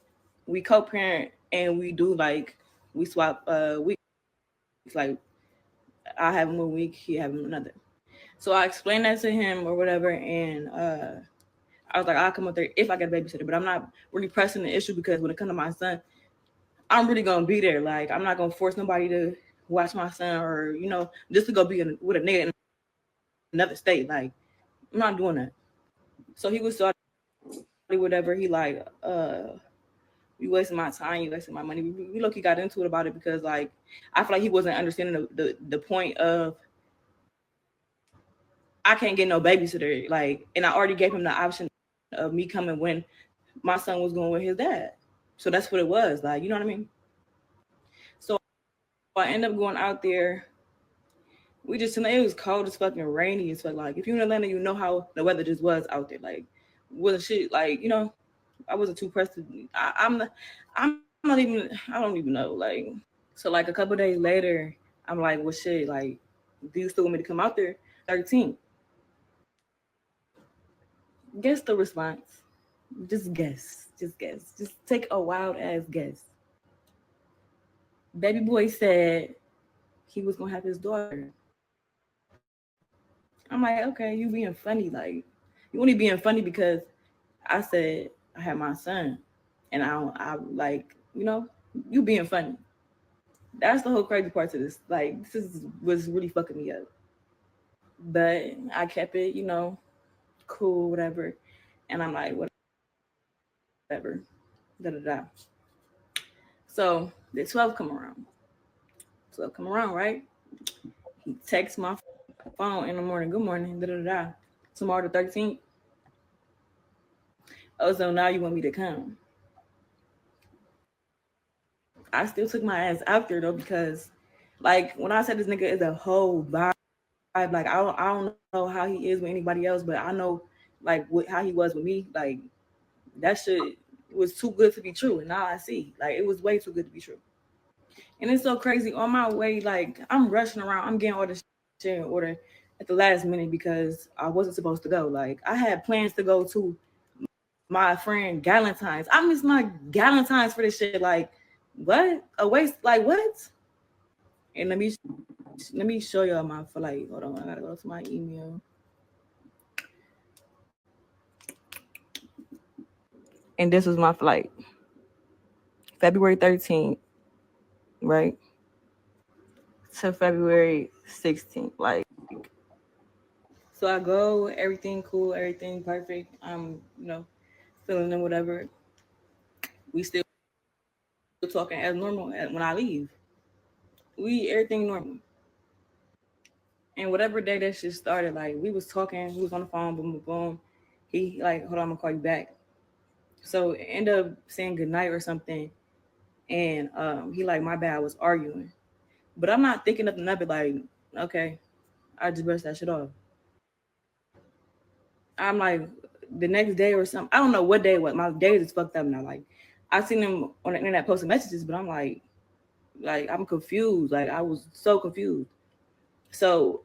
co-parent and we do, like, we swap weeks. Like, I have him 1 week, he have him another. So I explained that to him or whatever, and I was like, I'll come up there if I get a babysitter, but I'm not really pressing the issue because when it comes to my son, I'm really gonna be there. Like, I'm not gonna force nobody to watch my son or, you know, just to go be with a nigga in another state. Like, I'm not doing that. So he was starting whatever. He like, you wasting my time, you wasting my money. We look, he got into it about it because, like, I feel like he wasn't understanding the point of I can't get no babysitter. Like, and I already gave him the option of me coming when my son was going with his dad. So that's what it was. Like, you know what I mean? So I ended up going out there. It was cold as fucking rainy as fuck. Like, if you're in Atlanta, you know how the weather just was out there. Like, with shit, like, you know, I wasn't too pressed to, I don't even know. Like, so like a couple days later, I'm like, well, shit, like, do you still want me to come out there? 13. Guess the response. Just guess. Just guess. Just take a wild ass guess. Baby boy said he was gonna have his daughter. I'm like, okay, you being funny. Like, you only being funny because I said I had my son, and I like, you know, you being funny. That's the whole crazy part to this. Like, was really fucking me up. But I kept it, you know, cool, whatever. And I'm like, whatever. Da da da. So the 12 come around. 12 come around, right? He texts my phone in the morning. Good morning. Da da da. Tomorrow the 13th. Oh, so now you want me to come? I still took my ass out there though, because like when I said this nigga is a whole vibe, like I don't know how he is with anybody else, but I know like how he was with me. Like that shit was too good to be true, and now I see like it was way too good to be true. And it's so crazy. On my way, like I'm rushing around, I'm getting all this shit in order at the last minute because I wasn't supposed to go. Like I had plans to go to my friend Valentine's. I miss my Valentine's for this shit. Like what? A waste? Like what? And let me show y'all my flight. Hold on, I gotta go to my email. And this was my flight. February 13th, right? To February 16th. Like, so I go, everything cool, everything perfect. I'm, you know, feeling and whatever. We still talking as normal when I leave. Everything normal. And whatever day that shit started, like we was talking, we was on the phone, boom, boom, boom. He like, hold on, I'm gonna call you back. So end up saying goodnight or something. And he like, my bad, I was arguing. But I'm not thinking nothing of it, like, okay, I just brushed that shit off. I'm like, the next day or something, I don't know what day it was. My days is fucked up now. Like, I seen him on the internet posting messages, but I'm like I'm confused. Like, I was so confused. So,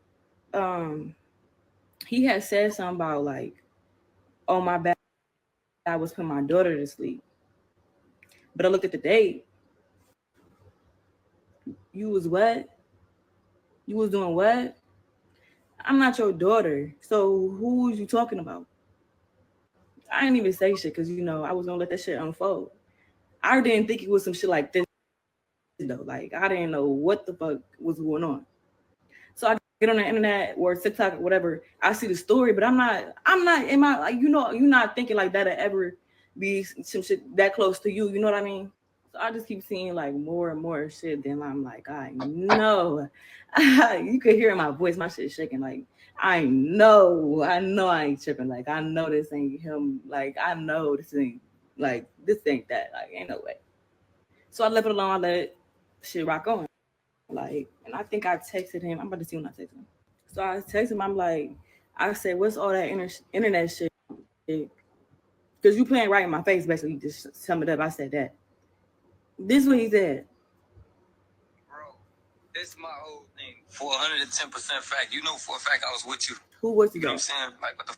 he had said something about like, oh my bad, I was putting my daughter to sleep. But I looked at the date. You was what? You was doing what? I'm not your daughter. So who was you talking about? I didn't even say shit because, you know, I was going to let that shit unfold. I didn't think it was some shit like this, though. Like, I didn't know what the fuck was going on. So I get on the internet or TikTok or whatever. I see the story, but I'm not in my, like, you know, you're not thinking like that'll ever be some shit that close to you. You know what I mean? So I just keep seeing like more and more shit. Then I'm like, I know. You could hear in my voice, my shit shaking. Like, I know I ain't tripping. Like, I know this ain't him. Like, I know this ain't that. Like, ain't no way. So I left it alone. I let shit rock on. Like, and I think I texted him. I'm about to see when I text him. So I texted him. I'm like, I said, what's all that internet shit? Because you playing right in my face, basically. Just sum it up. I said that. This is what he said. Bro, this is my whole thing. For 110% fact. You know for a fact I was with you. Who voiced You that? know what I'm saying? Like, what the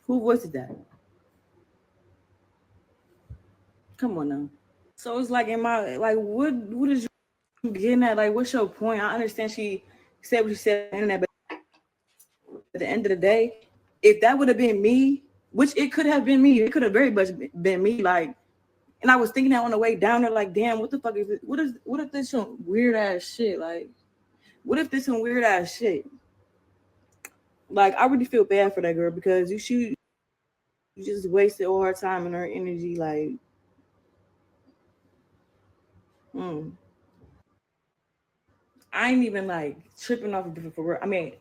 Who voiced that? Come on now. So it's like, what is you getting at? Like, what's your point? I understand she said what she said on the internet, but at the end of the day, if that would have been me, which it could have been me, it could have very much been me, like, and I was thinking that on the way down there, like, damn, what the fuck is it? What if this some weird ass shit? Like, what if this some weird ass shit? Like, I really feel bad for that girl because you just wasted all her time and her energy, like, I ain't even like tripping off for words. I mean,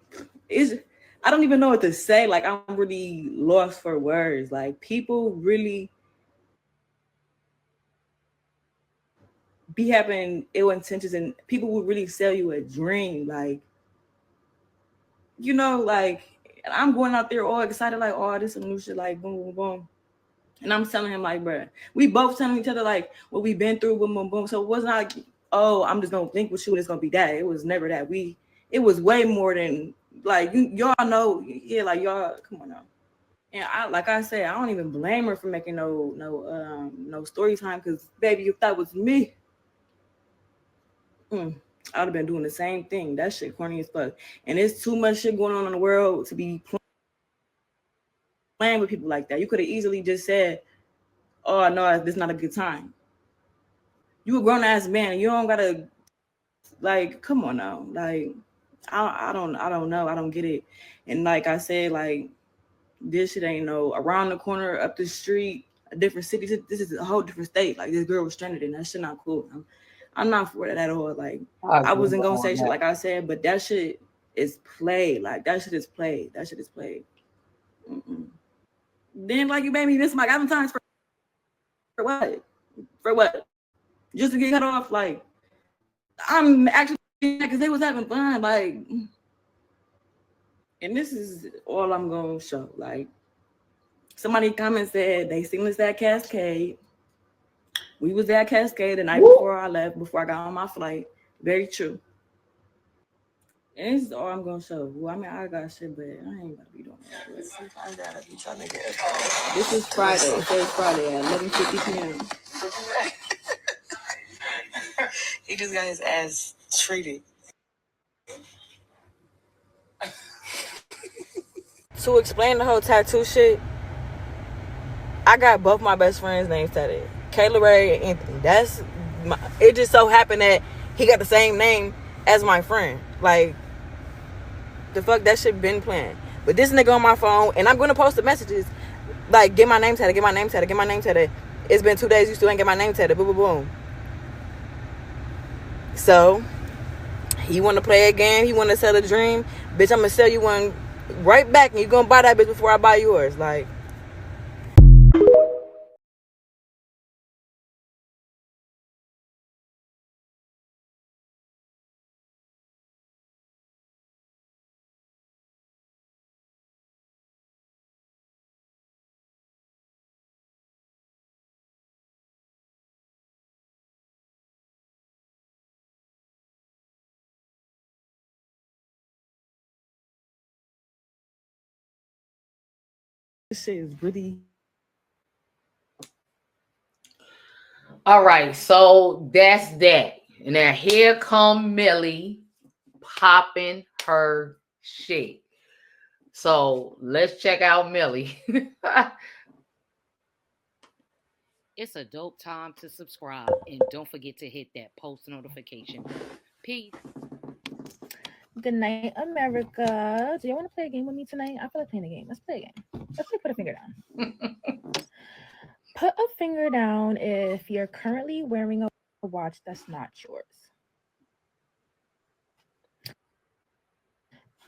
I don't even know what to say. Like, I'm really lost for words. Like, people really be having ill intentions, and people will really sell you a dream. Like, you know, like, I'm going out there all excited, like, oh, this is some new shit, like, boom, boom, boom. And I'm telling him, like, bro, we both telling each other, like, what we've been through, boom, boom, boom. So it was not oh, I'm just gonna think with you and it's gonna be that. It was never that. It was way more than like y'all know, yeah, like y'all come on now. And like I said, I don't even blame her for making no story time, because baby, if that was me, I'd have been doing the same thing. That shit corny as fuck. And there's too much shit going on in the world to be playing with people like that. You could have easily just said, oh no, this is not a good time. You a grown ass man, you don't gotta, like, come on now. Like, I don't know. I don't get it. And like I said, like, this shit ain't no around the corner, up the street, a different city. This is a whole different state. Like, this girl was stranded and that shit not cool. I'm not for that at all. Like, I wasn't gonna say shit like I said, but that shit is played. Like, that shit is played. That shit is played. Then, like, you made me miss my Valentine's for what? For what? Just to get cut off? Like, I'm actually because they was having fun. Like, and this is all I'm gonna show. Like, somebody comment said they seen us at Cascade. We was at Cascade the night before I left, before I got on my flight. Very true. And this is all I'm gonna show. Well, I mean, I got shit, but I ain't gonna be doing that. This is Friday. It says Friday at 11:50 p.m. He just got his ass treated. To explain the whole tattoo shit, I got both my best friends' names tatted. Kayla Ray and Anthony. It just so happened that he got the same name as my friend. Like, the fuck, that shit been planned. But this nigga on my phone, and I'm gonna post the messages, like, get my name tatted, get my name tatted, get my name tatted. It's been 2 days, you still ain't get my name tatted. Boom, boom, boom. So, he wanna play a game, he wanna sell a dream. Bitch, I'm gonna sell you one right back, and you gonna buy that bitch before I buy yours. Like, this shit is really. All right, so that's that. And now here come Millie popping her shit. So let's check out Millie. It's a dope time to subscribe, and don't forget to hit that post notification bell. Peace. Good night, America. Do you want to play a game with me tonight? I feel like playing a game. Let's play a game. Let's play Put a Finger Down. Put a finger down if you're currently wearing a watch that's not yours.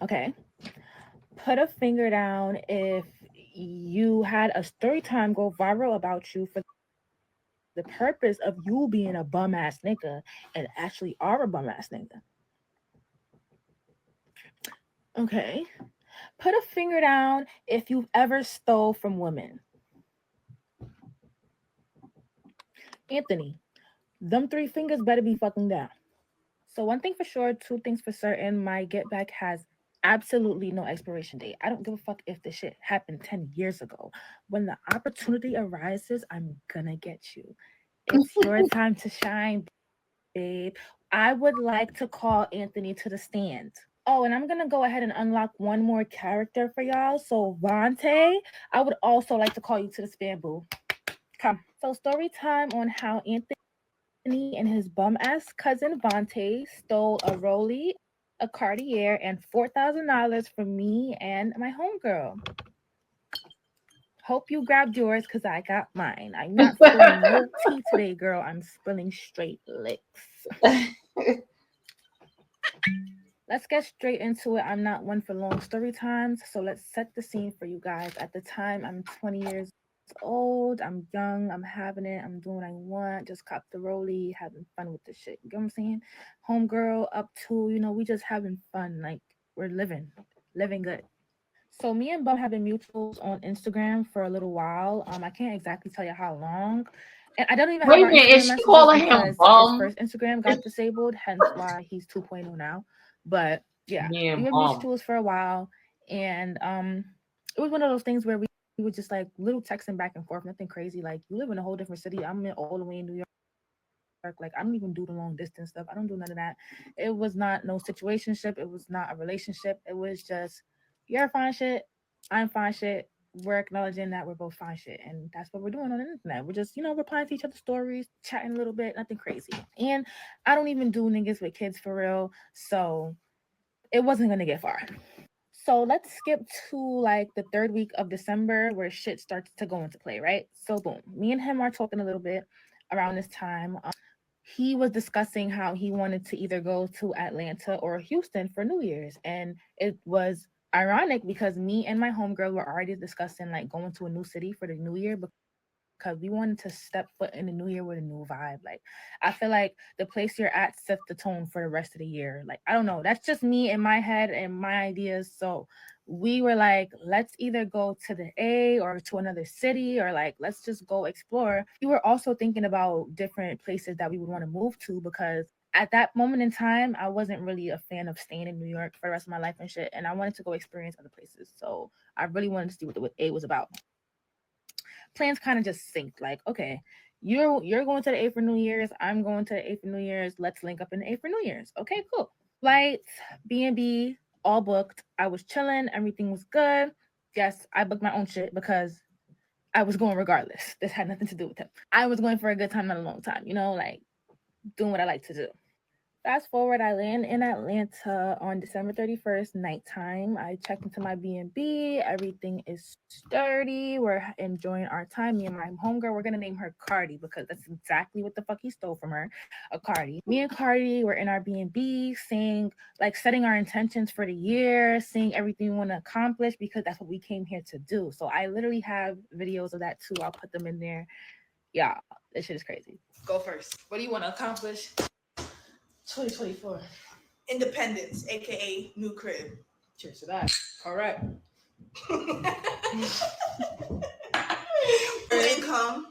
Okay. Put a finger down if you had a story time go viral about you for the purpose of you being a bum ass nigga and actually are a bum ass nigga. Okay. Put a finger down if you've ever stole from women. Anthony, them 3 fingers better be fucking down. So 1 thing for sure, 2 things for certain, my get back has absolutely no expiration date. I don't give a fuck if this shit happened 10 years ago. When the opportunity arises, I'm gonna get you. It's your time to shine, babe. I would like to call Anthony to the stand. Oh, and I'm gonna go ahead and unlock 1 more character for y'all. So Vante, I would also like to call you to the stand, boo. Come. So story time on how Anthony and his bum ass cousin Vante stole a Rollie, a Cartier, and $4,000 from me and my homegirl. Hope you grabbed yours because I got mine. I'm not spilling no tea today, girl. I'm spilling straight licks. Let's get straight into it. I'm not one for long story times, so let's set the scene for you guys. At the time, I'm 20 years old. I'm young. I'm having it. I'm doing what I want. Just cop the Rollie, having fun with the shit. You get what I'm saying? Homegirl up to, we just having fun. Like, we're living good. So me and Bum have been mutuals on Instagram for a little while. I can't exactly tell you how long. And I don't even Wait have a our minute, Instagram is she messages calling him because his bum? first Instagram got disabled, hence why he's 2.0 now. But yeah, Man, we were bum. mutuals for a while, and it was one of those things where we were just like little texting back and forth, nothing crazy. Like, you live in a whole different city. I'm in all the way in New York. Like, I don't even do the long distance stuff. I don't do none of that. It was not no situationship. It was not a relationship. It was just, you're fine shit. I'm fine shit. We're acknowledging that we're both fine shit. And that's what we're doing on the internet. We're just, replying to each other's stories, chatting a little bit, nothing crazy. And I don't even do niggas with kids for real. So it wasn't going to get far. So let's skip to like the third week of December where shit starts to go into play, right? So boom, me and him are talking a little bit around this time. He was discussing how he wanted to either go to Atlanta or Houston for New Year's. And it was ironic because me and my homegirl were already discussing like going to a new city for the new year because we wanted to step foot in the new year with a new vibe. Like, I feel like the place you're at sets the tone for the rest of the year. Like, I don't know. That's just me in my head and my ideas. So we were like, let's either go to the A or to another city, or like, let's just go explore. We were also thinking about different places that we would want to move to because at that moment in time, I wasn't really a fan of staying in New York for the rest of my life and shit. And I wanted to go experience other places. So I really wanted to see what the A was about. Plans kind of just synced. Like, okay, you're going to the A for New Year's. I'm going to the A for New Year's. Let's link up in the A for New Year's. Okay, cool. Flights, B&B, all booked. I was chilling. Everything was good. Yes, I booked my own shit because I was going regardless. This had nothing to do with him. I was going for a good time, not a long time. Like doing what I like to do. Fast forward, I land in Atlanta on December 31st, nighttime. I checked into my B&B. Everything is sturdy. We're enjoying our time. Me and my homegirl, we're going to name her Cardi because that's exactly what the fuck he stole from her, a Cardi. Me and Cardi were in our B&B, setting our intentions for the year, seeing everything we want to accomplish because that's what we came here to do. So I literally have videos of that too. I'll put them in there. Yeah, this shit is crazy. Go first. What do you want to accomplish? 2024. Independence, aka new crib. Cheers to that. Correct.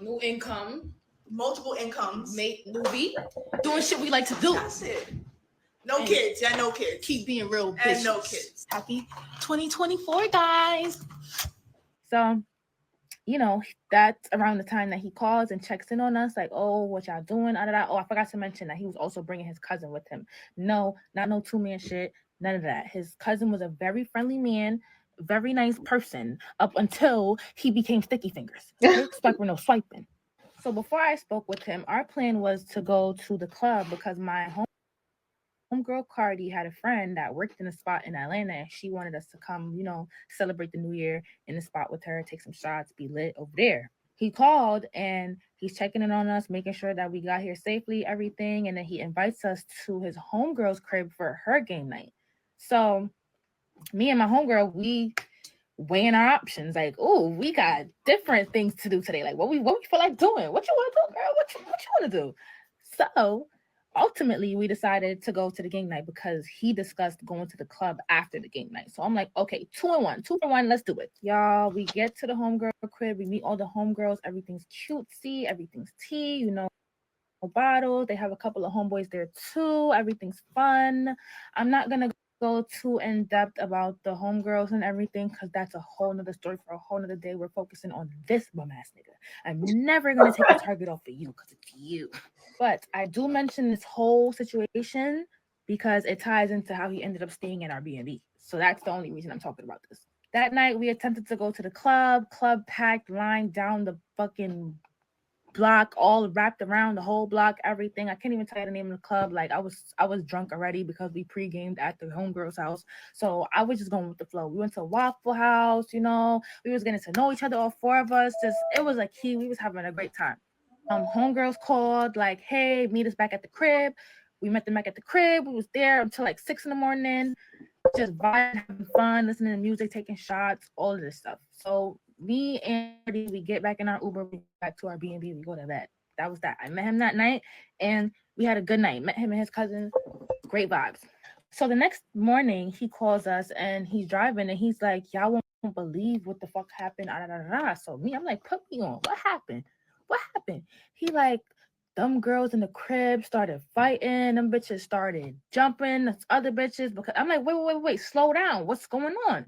New income. Multiple incomes. Make movie. Doing shit we like to do. That's it. No kids. Yeah, no kids. Keep being real bitches. And no kids. Happy 2024, guys. So, that's around the time that he calls and checks in on us, like, oh, what y'all doing? Oh, I forgot to mention that he was also bringing his cousin with him. No, not no two-man shit, none of that. His cousin was a very friendly man, very nice person, up until he became sticky fingers. Swiping, no swiping. So before I spoke with him, our plan was to go to the club because my homegirl Cardi had a friend that worked in a spot in Atlanta, and she wanted us to come, celebrate the new year in the spot with her, take some shots, be lit over there. He called and he's checking in on us, making sure that we got here safely, everything, and then he invites us to his homegirl's crib for her game night. So me and my homegirl, we weighing our options, like, oh, we got different things to do today. Like, what we feel like doing? What you want to do, girl? What you want to do? So ultimately, we decided to go to the game night because he discussed going to the club after the game night. So I'm like, okay, 2 for 1, let's do it. Y'all, we get to the homegirl crib, we meet all the homegirls, everything's cutesy, everything's tea, bottles. They have a couple of homeboys there too. Everything's fun. I'm not going to go too in depth about the homegirls and everything because that's a whole nother story for a whole nother day. We're focusing on this bum ass nigga. I'm never going to take the target off of you because it's you. But I do mention this whole situation because it ties into how he ended up staying in our B&B. So that's the only reason I'm talking about this. That night, we attempted to go to the club packed, line down the fucking block, all wrapped around the whole block, everything. I can't even tell you the name of the club. Like, I was drunk already because we pre-gamed at the homegirl's house. So I was just going with the flow. We went to Waffle House, we was getting to know each other, all 4 of us. It was like we was having a great time. Homegirls called, like, hey, meet us back at the crib. We met them back at the crib. We was there until like 6 a.m, just vibing, having fun, listening to music, taking shots, all of this stuff. So me and we get back in our Uber, we back to our B&B, we go to bed. That was that. I met him that night and we had a good night. Met him and his cousin, great vibes. So the next morning he calls us and he's driving and he's like, y'all won't believe what the fuck happened. So me, I'm like, put me on. What happened? happened? He like, them girls in the crib started fighting. Them bitches started jumping. That's other bitches. Because I'm like, wait, slow down. What's going on?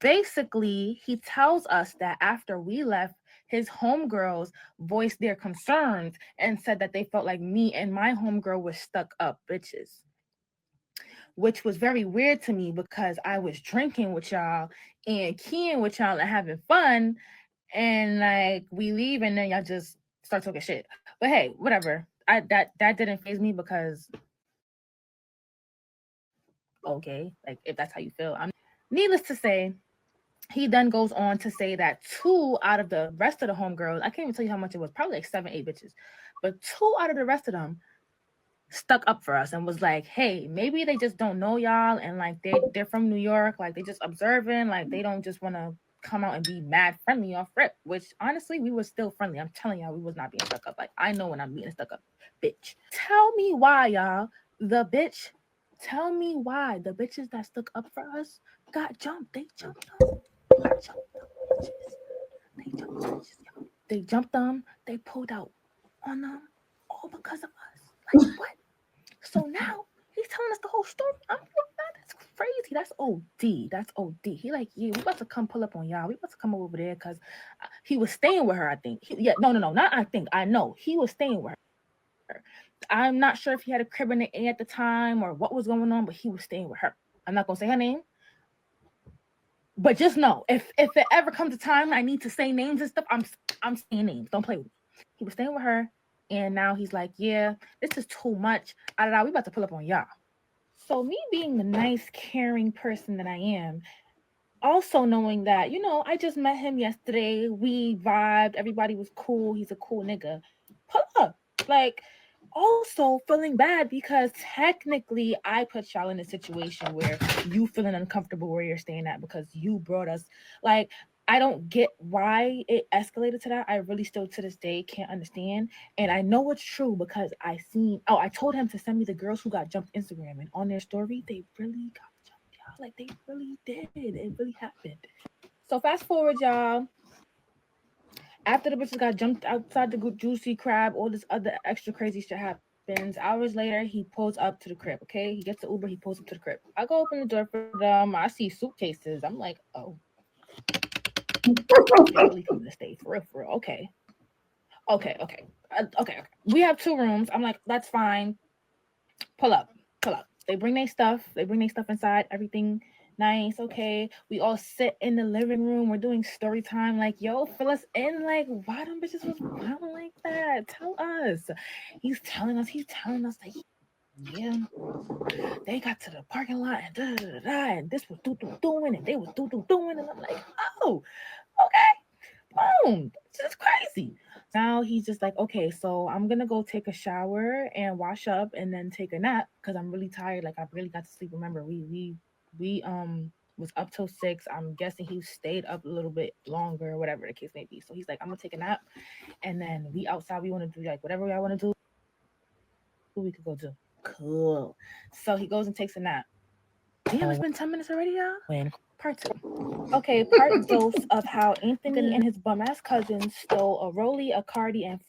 Basically, he tells us that after we left, his homegirls voiced their concerns and said that they felt like me and my homegirl were stuck up bitches, which was very weird to me because I was drinking with y'all and keying with y'all and having fun, and like we leave and then y'all just start talking shit. But hey, whatever. That didn't faze me because okay, like if that's how you feel. Needless to say, he then goes on to say that 2 out of the rest of the homegirls, I can't even tell you how much it was, probably like 7, 8 bitches, but 2 out of the rest of them stuck up for us and was like, hey, maybe they just don't know y'all and like they're from New York, like they just observing, like they don't just want to come out and be mad friendly off rip, which honestly we were still friendly. I'm telling y'all, we was not being stuck up. Like I know when I'm being stuck up, bitch. Tell me why, y'all. Tell me why the bitches that stuck up for us got jumped. They jumped them. They jumped them. They pulled out on them all because of us. Like what? So now he's telling us the whole story. I'm like, that's crazy. That's OD. That's OD. He like, yeah, we about to come pull up on y'all. We about to come over there because he was staying with her, I think. No, not I think. I know. He was staying with her. I'm not sure if he had a crib in the A at the time or what was going on, but he was staying with her. I'm not going to say her name. But just know, if it ever comes a time I need to say names and stuff, I'm saying names. Don't play with me. He was staying with her, and now he's like, yeah, this is too much. We about to pull up on y'all. So me being the nice, caring person that I am, also knowing that, I just met him yesterday. We vibed. Everybody was cool. He's a cool nigga. Pull up. Like, also feeling bad because technically I put y'all in a situation where you feeling uncomfortable where you're staying at because you brought us. Like, I don't get why it escalated to that. I really still to this day can't understand. And I know it's true because I told him to send me the girls who got jumped Instagram, and on their story, they really got jumped, y'all. Like, they really did. It really happened. So fast forward, y'all. After the bitches got jumped outside the juicy crab, all this other extra crazy shit happens. Hours later, he pulls up to the crib, okay? He gets the Uber, he pulls up to the crib. I go open the door for them. I see suitcases. I'm like, oh. They're really coming to stay, for real. Okay. We have 2 rooms. I'm like, that's fine. Pull up. They bring their stuff inside, everything nice, okay. We all sit in the living room. We're doing story time. Like, yo, fill us in. Like, why them bitches was wilding like that? Tell us. He's telling us like, yeah, they got to the parking lot and and this was doing and they was doing, and I'm like, oh, okay, boom, this is crazy. Now he's just like, okay, so I'm gonna go take a shower and wash up and then take a nap because I'm really tired. Like, I really got to sleep. Remember, we was up till 6. I'm guessing he stayed up a little bit longer, whatever the case may be. So he's like, I'm gonna take a nap, and then we outside. We want to do like whatever I want to do. We could go do. Cool. So he goes and takes a nap. Damn, it's been 10 minutes already, y'all. When part 2. Okay, part dose of how Anthony and his bum ass cousins stole a Rollie, a Cardi, and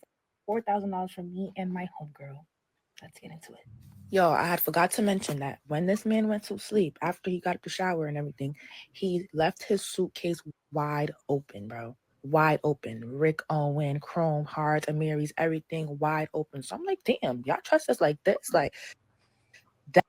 $4,000 from me and my homegirl. Let's get into it. Yo, I had forgot to mention that when this man went to sleep, after he got the shower and everything, he left his suitcase wide open, bro. Wide open. Rick Owen, Chrome, Hearts, Amiri's, everything wide open. So I'm like, damn, y'all trust us like this? Like, that.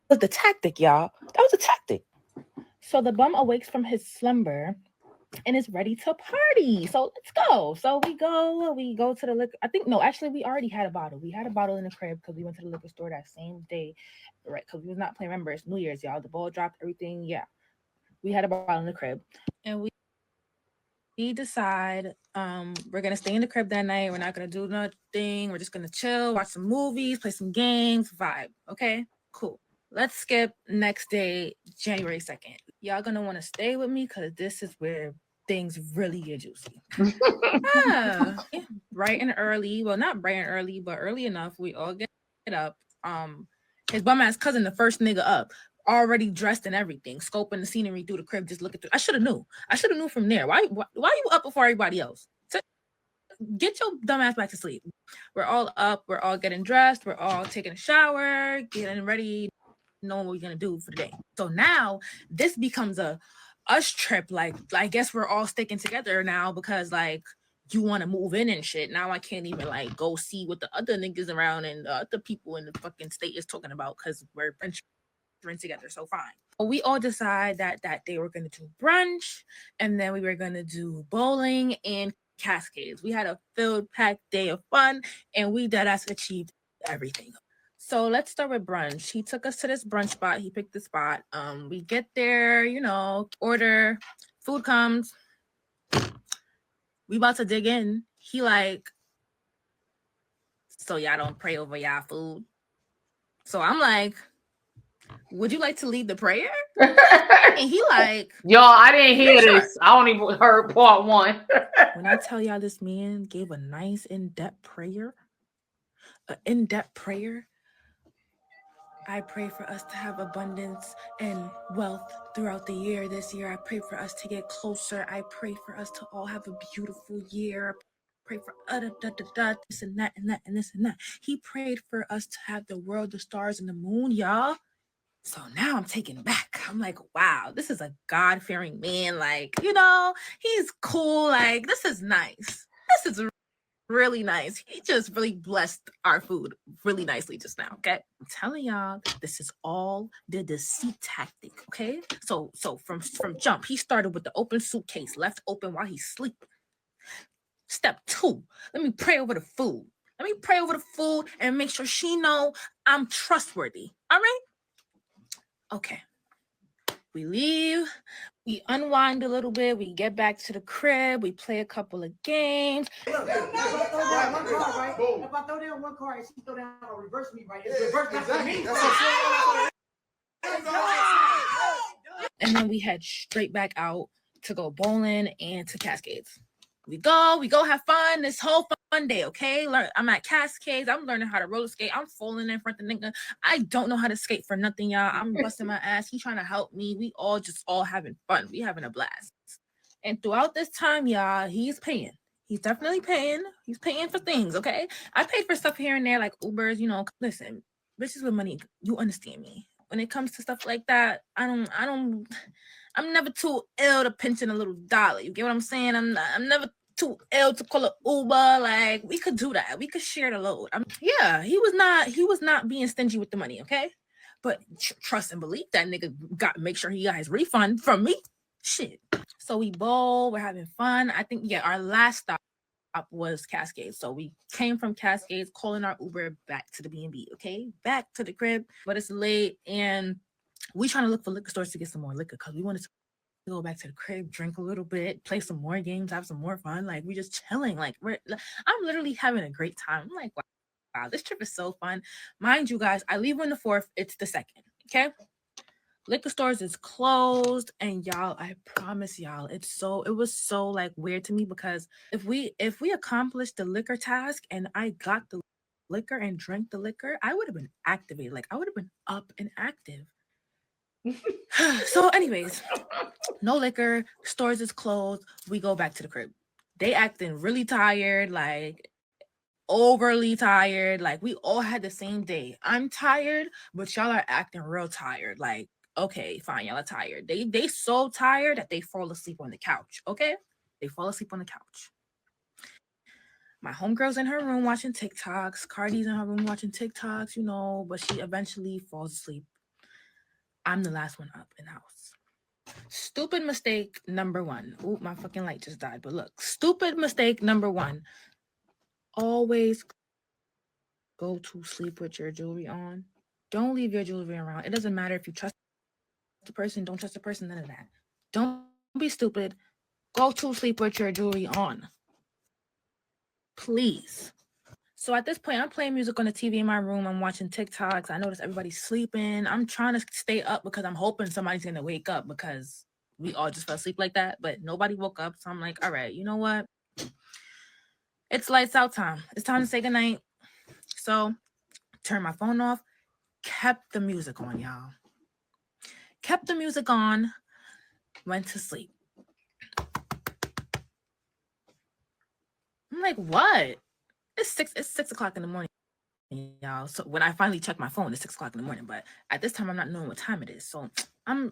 Was the tactic, y'all. That was a tactic. So the bum awakes from his slumber and is ready to party. So let's go. So we go to the liquor. I think, no, actually, we already had a bottle. We had a bottle in the crib because we went to the liquor store that same day, right? Because we was not playing. Remember, it's New Year's, y'all. The ball dropped, everything. Yeah. We had a bottle in the crib. And we decide we're going to stay in the crib that night. We're not going to do nothing. We're just going to chill, watch some movies, play some games, vibe. Okay? Cool. Let's skip next day, January 2nd. Y'all gonna want to stay with me because this is where things really get juicy. Bright and early. Well, not bright and early, but early enough. We all get up. His bum ass cousin, the first nigga up, already dressed and everything, scoping the scenery through the crib, just looking through. I should have knew. I should have knew from there. Why you up before everybody else? Get your dumb ass back to sleep. We're all up. We're all getting dressed. We're all taking a shower, getting ready, knowing what we're gonna do for the day. So now this becomes a us trip. Like, I guess we're all sticking together now because like you want to move in and shit. Now I can't even like go see what the other niggas around and the other people in the fucking state is talking about because we're venturing together. So fine. We all decide that day we're gonna do brunch, and then we were gonna do bowling and Cascades. We had a filled packed day of fun, and we deadass achieved everything. So let's start with brunch. He took us to this brunch spot. He picked the spot. We get there, you know, order, food comes. We about to dig in. He like, so y'all don't pray over y'all food. So I'm like, would you like to lead the prayer? And he like, y'all, I didn't hear sure. this. I only heard part one. When I tell y'all this man gave a nice in-depth prayer, I pray for us to have abundance and wealth throughout the year. This year, I pray for us to get closer. I pray for us to all have a beautiful year. Pray for this and that and that and this and that. He prayed for us to have the world, the stars, and the moon, y'all. So now I'm taken back. I'm like, wow, this is a God-fearing man. Like, you know, he's cool. Like, this is nice. This is really nice. He just really blessed our food really nicely just now, okay? I'm telling y'all, this is all the deceit tactic, okay? So from jump, he started with the open suitcase, left open while he's sleeping. Step 2, let me pray over the food. Let me pray over the food and make sure she know I'm trustworthy, all right? Okay. We leave, we unwind a little bit, we get back to the crib, we play a couple of games. If I throw down one card and she throw down a reverse me, right? It's reverse back to me. And then we head straight back out to go bowling and to Cascades. We go have fun this whole fun day, okay? I'm at Cascades. I'm learning how to roller skate. I'm falling in front of the nigga. I don't know how to skate for nothing, y'all. I'm busting my ass. He trying to help me. We all having fun. We having a blast. And throughout this time, y'all, he's paying. He's definitely paying. He's paying for things, okay? I paid for stuff here and there, like Ubers, you know. Listen, bitches with money, you understand me. When it comes to stuff like that, I'm never too ill to pinch in a little dollar. You get what I'm saying? I'm never too ill to call an Uber. Like, we could do that. We could share the load. Yeah, he was not being stingy with the money, okay? But trust and believe that nigga make sure he got his refund from me. Shit. So we bowl, we're having fun. I think, yeah, our last stop was Cascades. So we came from Cascades, calling our Uber back to the B&B, okay? Back to the crib, but it's late, and we trying to look for liquor stores to get some more liquor because we wanted to go back to the crib, drink a little bit, play some more games, have some more fun. Like, we just chilling. Like, I'm literally having a great time. I'm like, wow, this trip is so fun. Mind you guys, I leave on the 4th. It's the 2nd, okay? Liquor stores is closed, and y'all, I promise y'all, it was so like weird to me because if we accomplished the liquor task and I got the liquor and drank the liquor, I would have been activated. Like, I would have been up and active. So anyways, no liquor, stores is closed. We go back to the crib. They acting really tired, like overly tired. Like, we all had the same day. I'm tired, but y'all are acting real tired. Like, okay, fine, y'all are tired. They so tired that they fall asleep on the couch, okay? They fall asleep on the couch. My homegirl's in her room watching TikToks. Cardi's in her room watching TikToks, you know, but she eventually falls asleep. I'm the last one up in the house. Stupid mistake number 1. Ooh, my fucking light just died, but look. Stupid mistake number 1. Always go to sleep with your jewelry on. Don't leave your jewelry around. It doesn't matter if you trust the person, don't trust the person, none of that. Don't be stupid. Go to sleep with your jewelry on. Please. So at this point, I'm playing music on the TV in my room. I'm watching TikToks. I notice everybody's sleeping. I'm trying to stay up because I'm hoping somebody's going to wake up because we all just fell asleep like that. But nobody woke up. So I'm like, all right, you know what? It's lights out time. It's time to say goodnight. So turn my phone off. kept the music on, y'all. Kept the music on, went to sleep. I'm like, what? It's 6 o'clock in the morning, y'all. So when I finally check my phone, it's 6 o'clock in the morning. But at this time, I'm not knowing what time it is. So I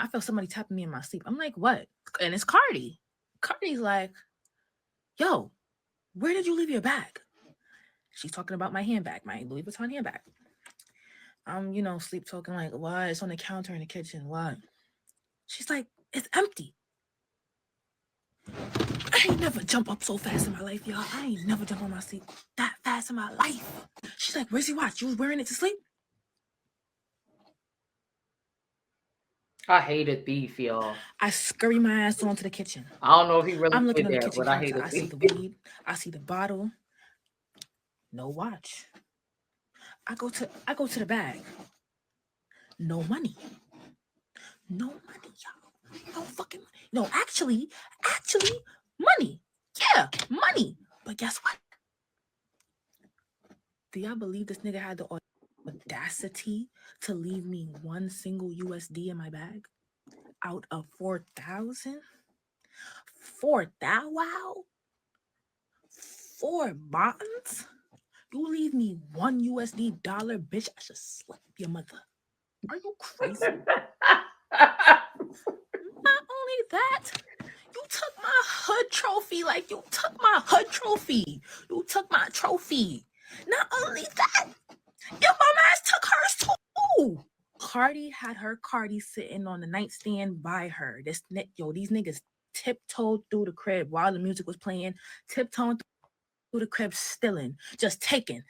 feel somebody tapping me in my sleep. I'm like, what? And it's Cardi. Cardi's like, yo, where did you leave your bag? She's talking about my handbag, my Louis Vuitton handbag. I'm, sleep talking like, what? It's on the counter in the kitchen. What? She's like, it's empty. I ain't never jump up so fast in my life, y'all. I ain't never jump on my seat that fast in my life. She's like, where's your watch? You was wearing it to sleep? I hated beef, y'all. I scurry my ass onto the kitchen. I don't know if he really I'm looking did at the that, kitchen but I counter. hated I see beef. the weed. I see the bottle. No watch. I go to the bag. No money. No money, y'all. No fucking money. No, actually, money. Yeah, money. But guess what? Do y'all believe this nigga had the audacity to leave me one single USD in my bag out of 4,000? 4,000? Wow. 4 bonds? You leave me one USD dollar, bitch? I should slap your mother. Are you crazy? Not only that, you took my hood trophy. Like, you took my hood trophy. You took my trophy. Not only that, your bum ass took hers too. Cardi had her Cardi sitting on the nightstand by her. These niggas tiptoed through the crib while the music was playing, tiptoeing through the crib, stealing, just taking.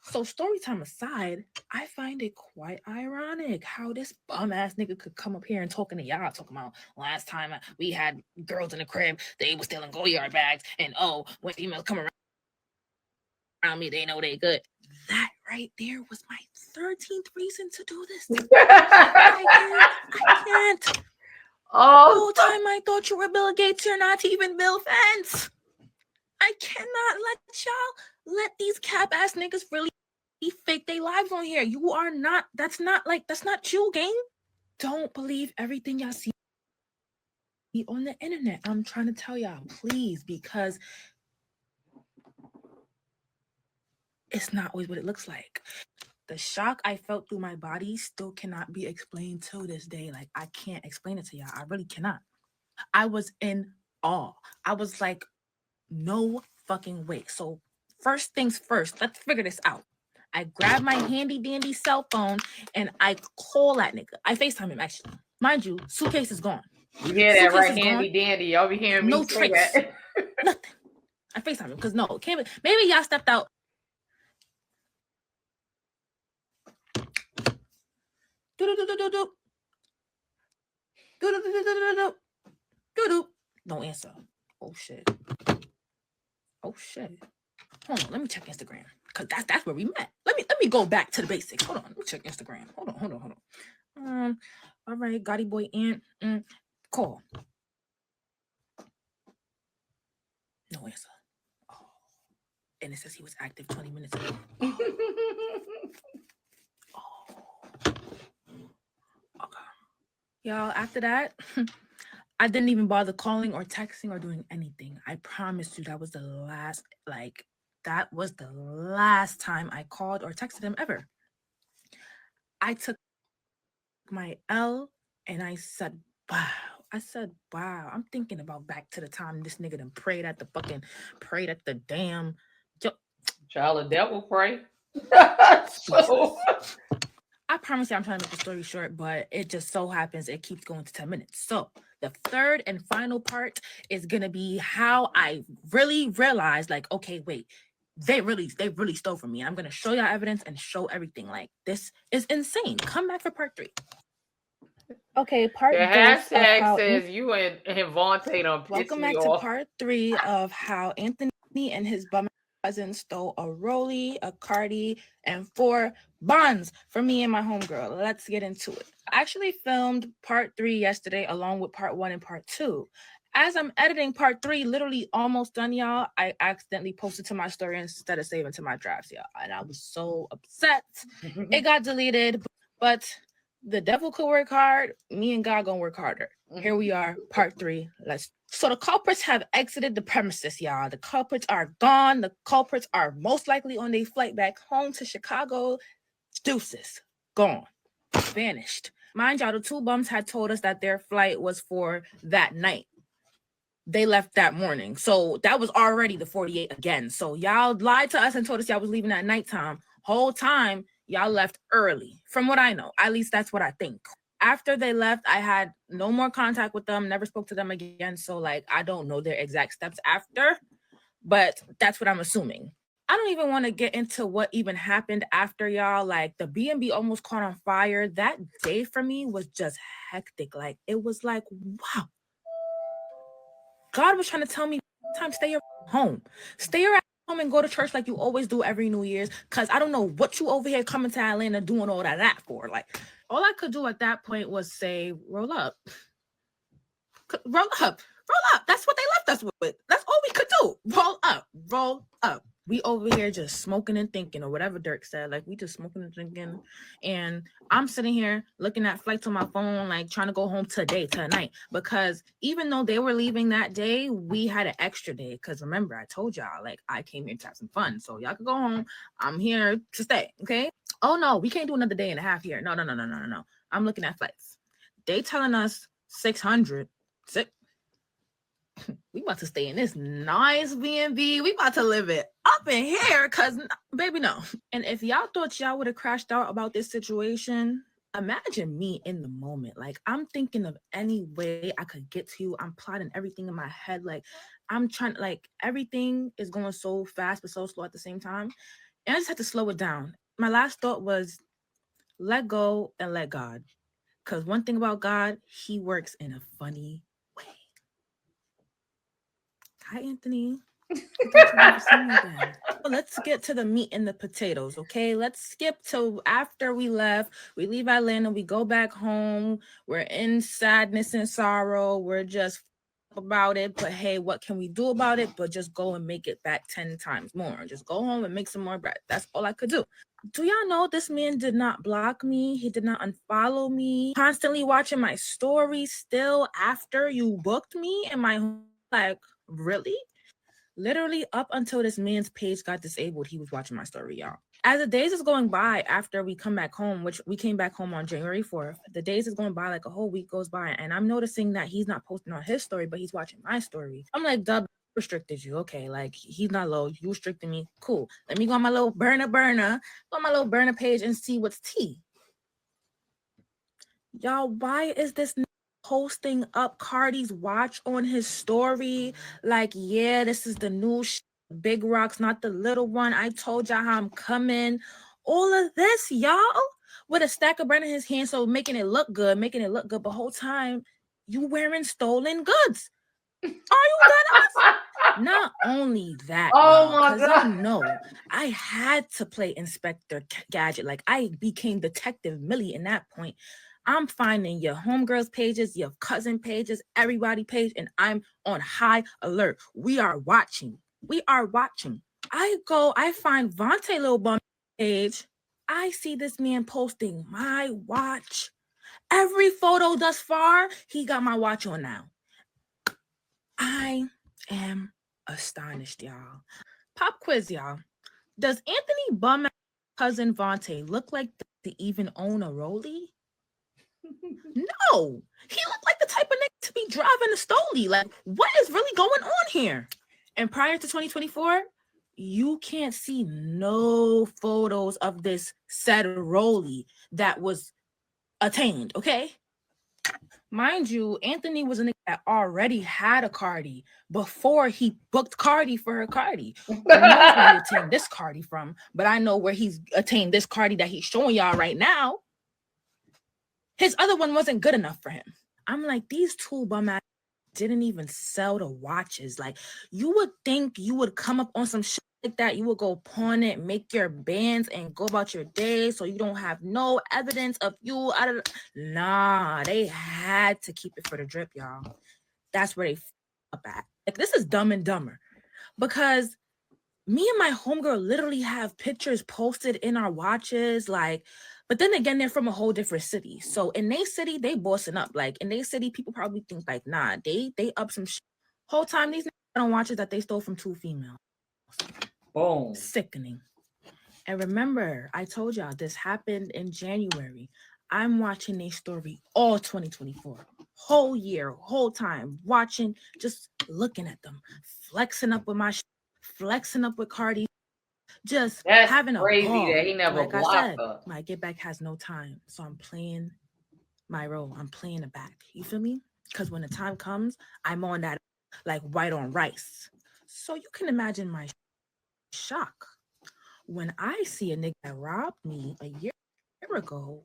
So story time aside, I find it quite ironic how this bum ass nigga could come up here and talking to y'all, talking about last time we had girls in the crib, they were stealing Goyard bags, and when females come around me, they know they good. That right there was my 13th reason to do this. I can't. The whole time I thought you were Bill Gates, you're not even Bill Fence. I cannot let these cap ass niggas really fake their lives on here. You are not, that's not you, gang. Don't believe everything y'all see on the internet. I'm trying to tell y'all, please, because it's not always what it looks like. The shock I felt through my body still cannot be explained to this day. Like, I can't explain it to y'all. I really cannot. I was in awe. I was like, no fucking way. So first things first, let's figure this out. I grab my handy dandy cell phone and I call that nigga. I FaceTime him, actually. Mind you, suitcase is gone. You hear that, right? Handy dandy. Y'all be hearing me say that. Nothing. I FaceTime him because maybe y'all stepped out. No answer. Oh shit. Hold on, let me check Instagram. Cause that's where we met. Let me go back to the basics. Hold on, let me check Instagram. Hold on. All right, GottiBoyAnt. Call. No answer. Oh. And it says he was active 20 minutes ago. Okay. Y'all, after that, I didn't even bother calling or texting or doing anything. I promise you that was the last time I called or texted him ever. I took my L and I said, wow. I'm thinking about back to the time this nigga done prayed at the damn. Child, the devil pray. So, I promise you I'm trying to make the story short, but it just so happens it keeps going to 10 minutes. So the third and final part is going to be how I really realized, like, okay, wait, they really stole from me. I'm going to show y'all evidence and show everything. Like, this is insane. Come back for part 3. Okay, part 3. The hashtag says you and Vontae done pissed me off. Welcome back to part 3 of how Anthony and his bum cousin stole a Rollie, a Cardi, and 4 bonds from me and my homegirl. Let's get into it. I actually filmed part 3 yesterday along with part 1 and part 2. As I'm editing part 3, literally almost done, y'all, I accidentally posted to my story instead of saving to my drafts, y'all. And I was so upset. It got deleted, but the devil could work hard. Me and God gonna work harder. Here we are, part 3. So the culprits have exited the premises, y'all. The culprits are gone. The culprits are most likely on their flight back home to Chicago. Deuces. Gone. Vanished. Mind y'all, the 2 bums had told us that their flight was for that night. They left that morning. So that was already the 48 again. So y'all lied to us and told us y'all was leaving at nighttime. Whole time, y'all left early. From what I know, at least that's what I think. After they left, I had no more contact with them, never spoke to them again. So like, I don't know their exact steps after, but that's what I'm assuming. I don't even want to get into what even happened after, y'all. Like the B&B almost caught on fire. That day for me was just hectic. Like it was like, wow. God was trying to tell me, time, stay your home. Stay your home and go to church like you always do every New Year's. Because I don't know what you over here coming to Atlanta doing all that for. Like, all I could do at that point was say, roll up. Roll up. Roll up. That's what they left us with. That's all we could do. Roll up. Roll up. We over here just smoking and thinking, or whatever Dirk said. Like, we just smoking and thinking. And I'm sitting here looking at flights on my phone, like trying to go home tonight. Because even though they were leaving that day, we had an extra day. Because remember, I told y'all, like, I came here to have some fun. So y'all can go home. I'm here to stay. Okay? Oh, no, we can't do another day and a half here. No. I'm looking at flights. They telling us 600. We about to stay in this nice B&B. We about to live it up in here, cause baby, no. And if y'all thought y'all would have crashed out about this situation, imagine me in the moment. Like I'm thinking of any way I could get to you. I'm plotting everything in my head. Like I'm trying, like everything is going so fast but so slow at the same time. And I just had to slow it down. My last thought was let go and let God. Cause one thing about God, he works in a funny way. Hi, Anthony. Let's get to the meat and the potatoes, okay? Let's skip to after we left. We leave Atlanta, we go back home. We're in sadness and sorrow. We're just about it, but hey, what can we do about it? But just go and make it back 10 times more. Just go home and make some more bread. That's all I could do. Do y'all know this man did not block me? He did not unfollow me. Constantly watching my stories still after you booked me in my home. Like, really? Literally up until this man's page got disabled, he was watching my story, y'all. As the days is going by after we come back home, which we came back home on January 4th, the days is going by, like a whole week goes by, and I'm noticing that he's not posting on his story, but he's watching my story. I'm like, Dub, restricted you. Okay, like he's not low, you restricted me. Cool. Let me go on my little burner, go on my little burner page and see what's tea. Y'all, why is this posting up Cardi's watch on his story? Like, yeah, this is the new big rocks, not the little one. I told y'all how I'm coming. All of this, y'all, with a stack of bread in his hand, so making it look good, but the whole time you wearing stolen goods. Are you dead? Not only that, because I know I had to play Inspector Gadget. Like I became Detective Millie in that point. I'm finding your homegirls pages, your cousin pages, everybody page, and I'm on high alert. We are watching. I find Vontae little bum page. I see this man posting my watch. Every photo thus far, he got my watch on now. I am astonished, y'all. Pop quiz, y'all. Does Anthony bum cousin Vontae look like to even own a rollie? No, he looked like the type of nigga to be driving a Stoli. Like, what is really going on here? And prior to 2024, you can't see no photos of this said rollie that was attained, okay? Mind you, Anthony was a nigga that already had a Cardi before he booked Cardi for her Cardi. Who knows where he attained this Cardi from, but I know where he's attained this Cardi that he's showing y'all right now. His other one wasn't good enough for him. I'm like, these two bum ass didn't even sell the watches. Like, you would think you would come up on some shit like that. You would go pawn it, make your bands, and go about your day so you don't have no evidence of you. Nah, they had to keep it for the drip, y'all. That's where they at. Like, this is Dumb and Dumber. Because me and my homegirl literally have pictures posted in our watches, like, but then again, they're from a whole different city. So in their city, they bossing up. Like, in their city, people probably think, like, nah, they up some shit. Whole time, these niggas on watches that they stole from 2 females. Boom. Sickening. And remember, I told y'all this happened in January. I'm watching their story all 2024. Whole year, whole time, watching, just looking at them, flexing up with my flexing up with Cardi, just That's having a crazy ball. that he never Like I blocked said, her. my get back has no time. So I'm playing my role. I'm playing it back. You feel me? Because when the time comes, I'm on that like white on rice. So you can imagine my shock when I see a nigga that robbed me a year ago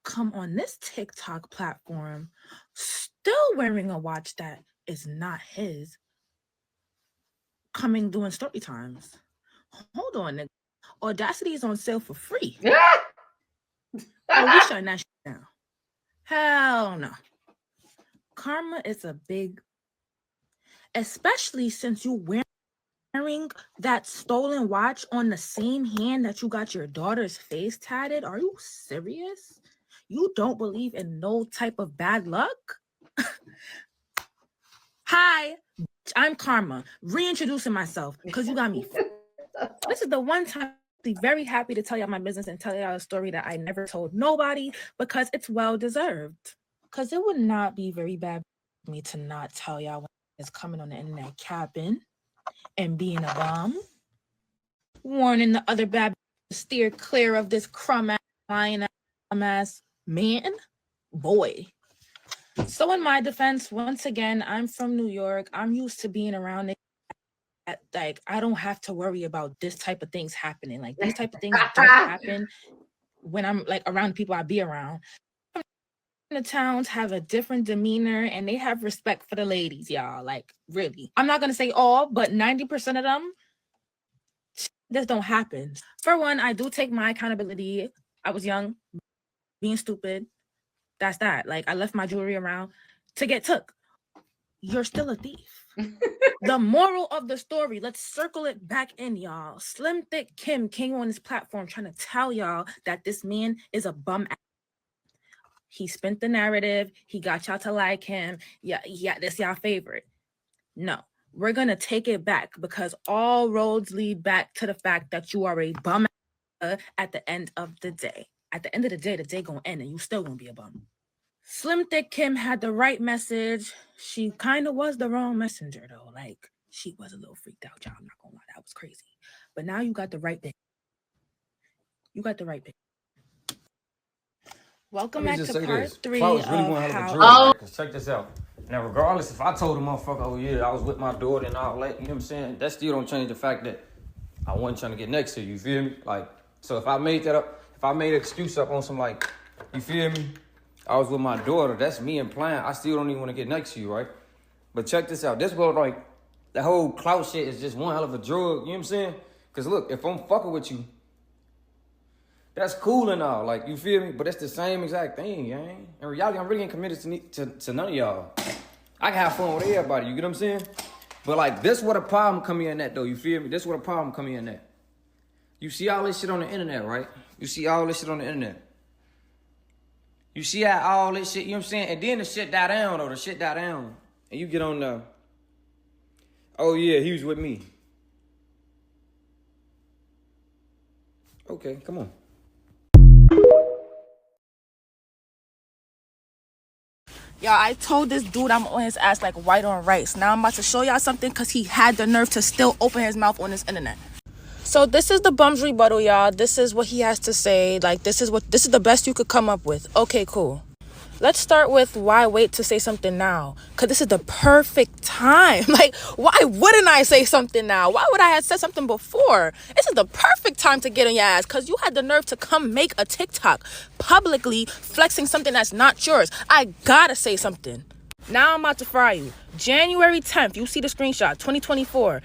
come on this TikTok platform still wearing a watch that is not his, coming doing story times. Hold on, nigga. Audacity is on sale for free. Oh, we shutting that shit down. Hell no. Karma is a big, especially since you wearing that stolen watch on the same hand that you got your daughter's face tatted. Are you serious? You don't believe in no type of bad luck? Hi, I'm Karma, reintroducing myself because you got me. This is the one time I'm very happy to tell y'all my business and tell y'all a story that I never told nobody because it's well deserved. Because it would not be very bad for me to not tell y'all when it's coming on the internet capping and being a bum. Warning the other bad to steer clear of this crumb ass, lying ass man. Boy. So in my defense, once again, I'm from New York. I'm used to being around it. Like, I don't have to worry about this type of things happening. Like, these type of things don't happen when I'm like around the people I be around. The towns have a different demeanor and they have respect for the ladies, y'all. Like, really. I'm not gonna say all, but 90% of them, this don't happen. For one, I do take my accountability. I was young, being stupid. That's that. Like, I left my jewelry around to get took. You're still a thief. The moral of the story, let's circle it back in, y'all. Slimthickkim came on this platform trying to tell y'all that this man is a bum. He spent the narrative. He got y'all to like him. Yeah, that's y'all favorite. No, we're going to take it back because all roads lead back to the fact that you are a bum at the end of the day. At the end of the day going to end and you still going to be a bum. Slimthickkim had the right message. She kind of was the wrong messenger, though. Like, she was a little freaked out, y'all. I'm not going to lie. That was crazy. But now you got the right bit. You got the right bit. Welcome back to part 3 of how... Check this out. Now, regardless if I told a motherfucker, oh yeah, I was with my daughter and all that, you know what I'm saying? That still don't change the fact that I wasn't trying to get next to you feel me? Like, so if I made that up, if I made an excuse up on some, like, you feel me? I was with my daughter, that's me implying I still don't even want to get next to you, right? But check this out. This was like, the whole clout shit is just one hell of a drug, you know what I'm saying? Because look, if I'm fucking with you, that's cool and all, like, you feel me? But it's the same exact thing, gang. In reality, I'm really ain't committed to none of y'all. I can have fun with everybody, you get what I'm saying? But, like, this what a problem come in at, though, you feel me? This what a problem come in at. You see all this shit on the internet, right? You see all this shit on the internet. You see how all this shit, you know what I'm saying? And then the shit die down, though. The shit die down. And you get on the, oh, yeah, he was with me. Okay, come on. Y'all, I told this dude I'm on his ass like white on rice. Now I'm about to show y'all something because he had the nerve to still open his mouth on this internet. So this is the bum's rebuttal, y'all. This is what he has to say. Like, this is the best you could come up with. Okay, cool. Let's start with why wait to say something now? Because this is the perfect time. Like, why wouldn't I say something now? Why would I have said something before? This is the perfect time to get on your ass because you had the nerve to come make a TikTok publicly flexing something that's not yours. I gotta say something. Now I'm about to fry you. January 10th, you see the screenshot, 2024.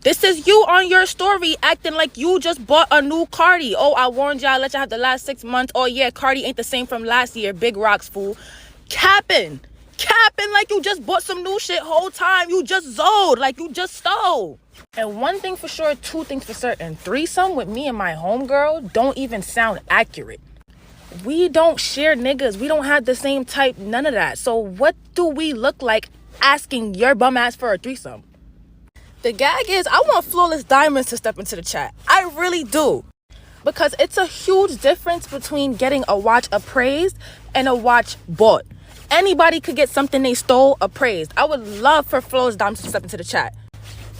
This is you on your story acting like you just bought a new Cardi. Oh, I warned y'all, let y'all have the last 6 months. Oh, yeah, Cardi ain't the same from last year. Big rocks, fool. Capping capping like you just bought some new shit whole time. You just zoed, like you just stole. And one thing for sure, two things for certain. Threesome with me and my homegirl don't even sound accurate. We don't share niggas. We don't have the same type, none of that. So what do we look like asking your bum ass for a threesome? The gag is, I want Flawless Diamonds to step into the chat. I really do. Because it's a huge difference between getting a watch appraised and a watch bought. Anybody could get something they stole appraised. I would love for Flawless Diamonds to step into the chat.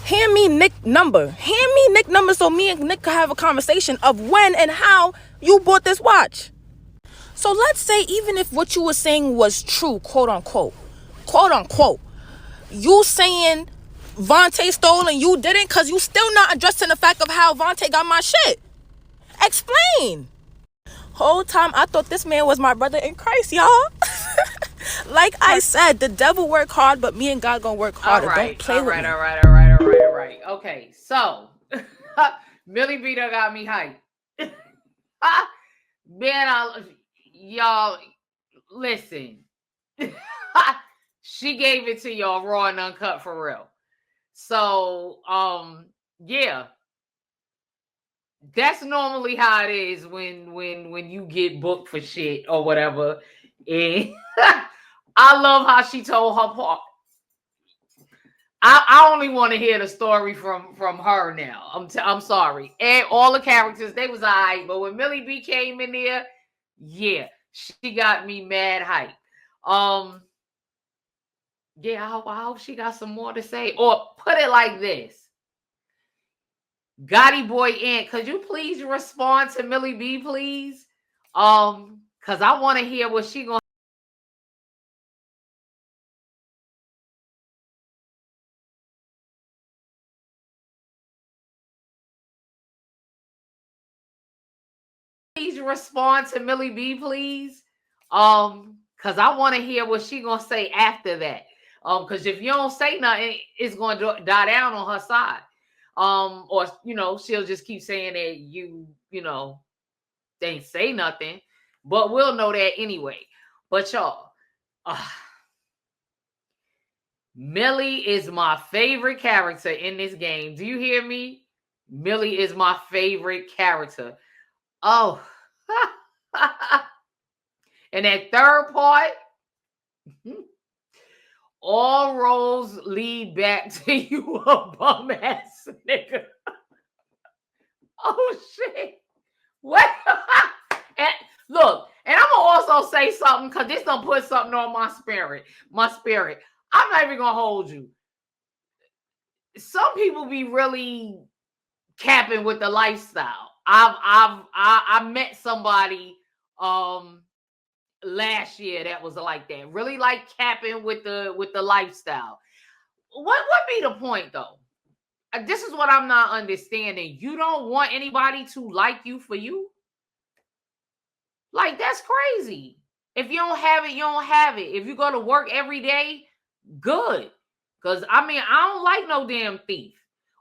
Hand me Nick number. Hand me Nick number so me and Nick could have a conversation of when and how you bought this watch. So let's say even if what you were saying was true, quote unquote, you saying Vontae stole and you didn't because you still not addressing the fact of how Vontae got my shit. Explain. Whole time I thought this man was my brother in Christ, y'all. Like I said, the devil work hard, but me and God gonna work harder. Don't play with me. All right. Okay, so Millie B done got me hyped. Man, y'all listen. She gave it to y'all raw and uncut for real. So yeah. That's normally how it is when you get booked for shit or whatever. And I love how she told her part. I only want to hear the story from her now. I'm sorry. And all the characters, they was all right. But when Millie B came in there, yeah, she got me mad hype. Yeah, I hope she got some more to say. Or put it like this. GottiBoyAnt, could you please respond to Millie B, please? Because I want to hear what she gonna respond to Millie B, please? Because I want to hear what she gonna say after that. Because if you don't say nothing, it's gonna die down on her side. Or she'll just keep saying that you ain't say nothing, but we'll know that anyway. But y'all, Millie is my favorite character in this game. Do you hear me? Millie is my favorite character. Oh, and that third part, all roads lead back to you, a bum ass nigga. Oh shit! What? And look, and I'm gonna also say something because this don't put something on my spirit. I'm not even gonna hold you. Some people be really capping with the lifestyle. I met somebody last year that was like that. Really like capping with the lifestyle. What be the point though? This is what I'm not understanding. You don't want anybody to like you for you? Like, that's crazy. If you don't have it, you don't have it. If you go to work every day, good. Because, I don't like no damn thief.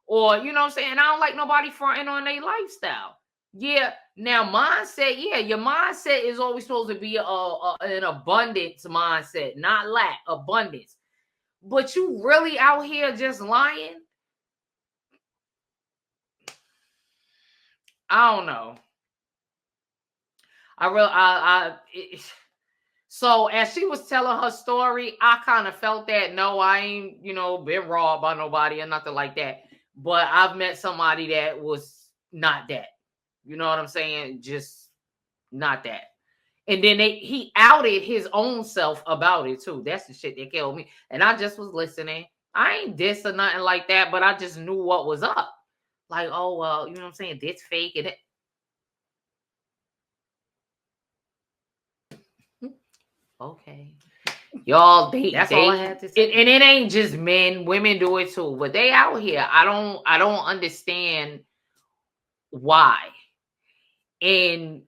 Or, you know what I'm saying? I don't like nobody fronting on their lifestyle. Yeah, now mindset, your mindset is always supposed to be an abundance mindset, not lack, abundance. But you really out here just lying? I don't know. So as she was telling her story, I kind of felt that no, I ain't, been robbed by nobody or nothing like that. But I've met somebody that was not that. You know what I'm saying? Just not that. And then he outed his own self about it too. That's the shit that killed me. And I just was listening. I ain't diss or nothing like that, but I just knew what was up. Like, oh, well, you know what I'm saying? This fake and it. Okay. Y'all, that's all I had to say. And it ain't just men, women do it too. But they out here. I don't understand why. And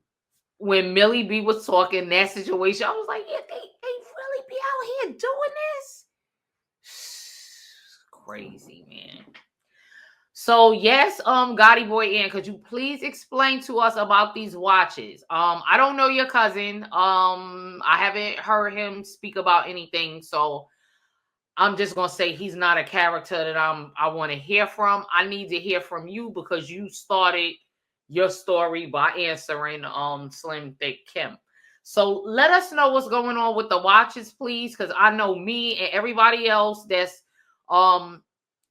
when Millie B was talking that situation, I was like, yeah, they really be out here doing this? Crazy, man. So yes, GottiBoyAnt, could you please explain to us about these watches? I don't know your cousin. I haven't heard him speak about anything, so I'm just gonna say he's not a character that I want to hear from. I need to hear from you because you started your story by answering Slimthickkim. So let us know what's going on with the watches, please, because I know me and everybody else that's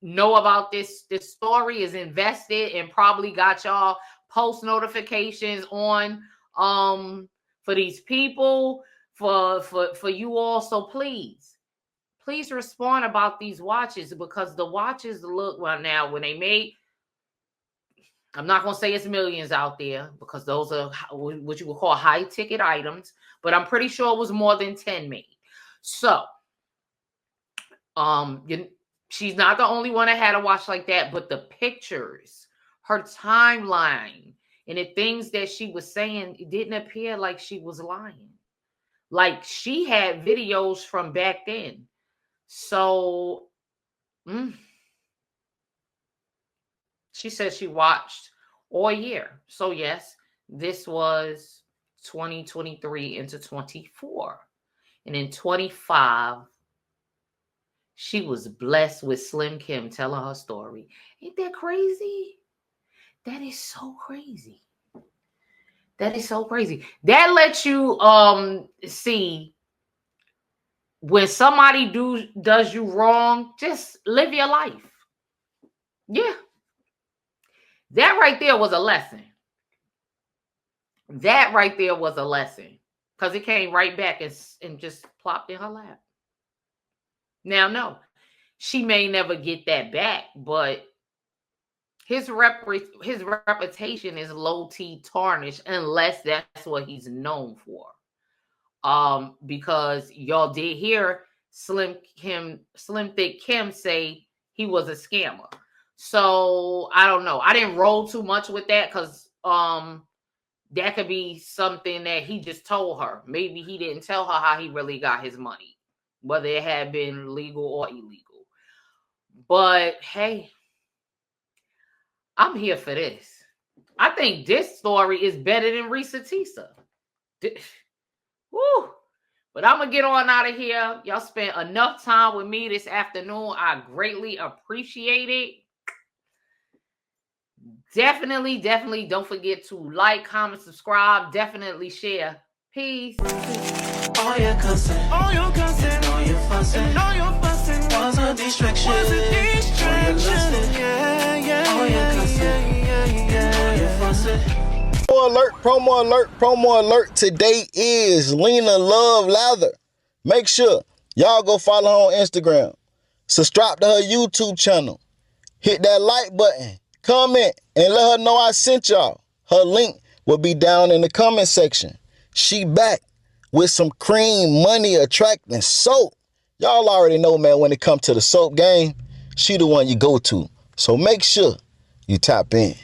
know about this story is invested and probably got y'all post notifications on for these people for you all. So please respond about these watches, because the watches look, well, now when they made, I'm not going to say it's millions out there because those are what you would call high ticket items, but I'm pretty sure it was more than 10 made. So she's not the only one that had a watch like that, but the pictures, her timeline, and the things that she was saying, it didn't appear like she was lying. Like she had videos from back then. So she said she watched all year. So yes, this was 2023 into 24. And in 25, she was blessed with Slimthickkim telling her story. Ain't that crazy? That is so crazy. That is so crazy. That lets you see when somebody does you wrong, just live your life. Yeah. That right there was a lesson. That right there was a lesson. Because it came right back and just plopped in her lap. Now, no, she may never get that back, but his reputation is low-key tarnished unless that's what he's known for. Because y'all did hear Slimthickkim say he was a scammer. So I don't know. I didn't roll too much with that because that could be something that he just told her. Maybe he didn't tell her how he really got his money, whether it had been legal or illegal. But hey, I'm here for this. I think this story is better than Risa Tisa. Woo! But I'm going to get on out of here. Y'all spent enough time with me this afternoon. I greatly appreciate it. Definitely don't forget to like, comment, subscribe. Definitely share. Peace. All your cussing, all your fussing, was a distraction. All your cussing, Promo alert. Today is Lena Love Lather. Make sure y'all go follow her on Instagram. Subscribe to her YouTube channel. Hit that like button. Comment and let her know I sent y'all. Her link will be down in the comment section. She back with some cream money attracting soap. Y'all already know, man, when it comes to the soap game, she the one you go to. So make sure you tap in.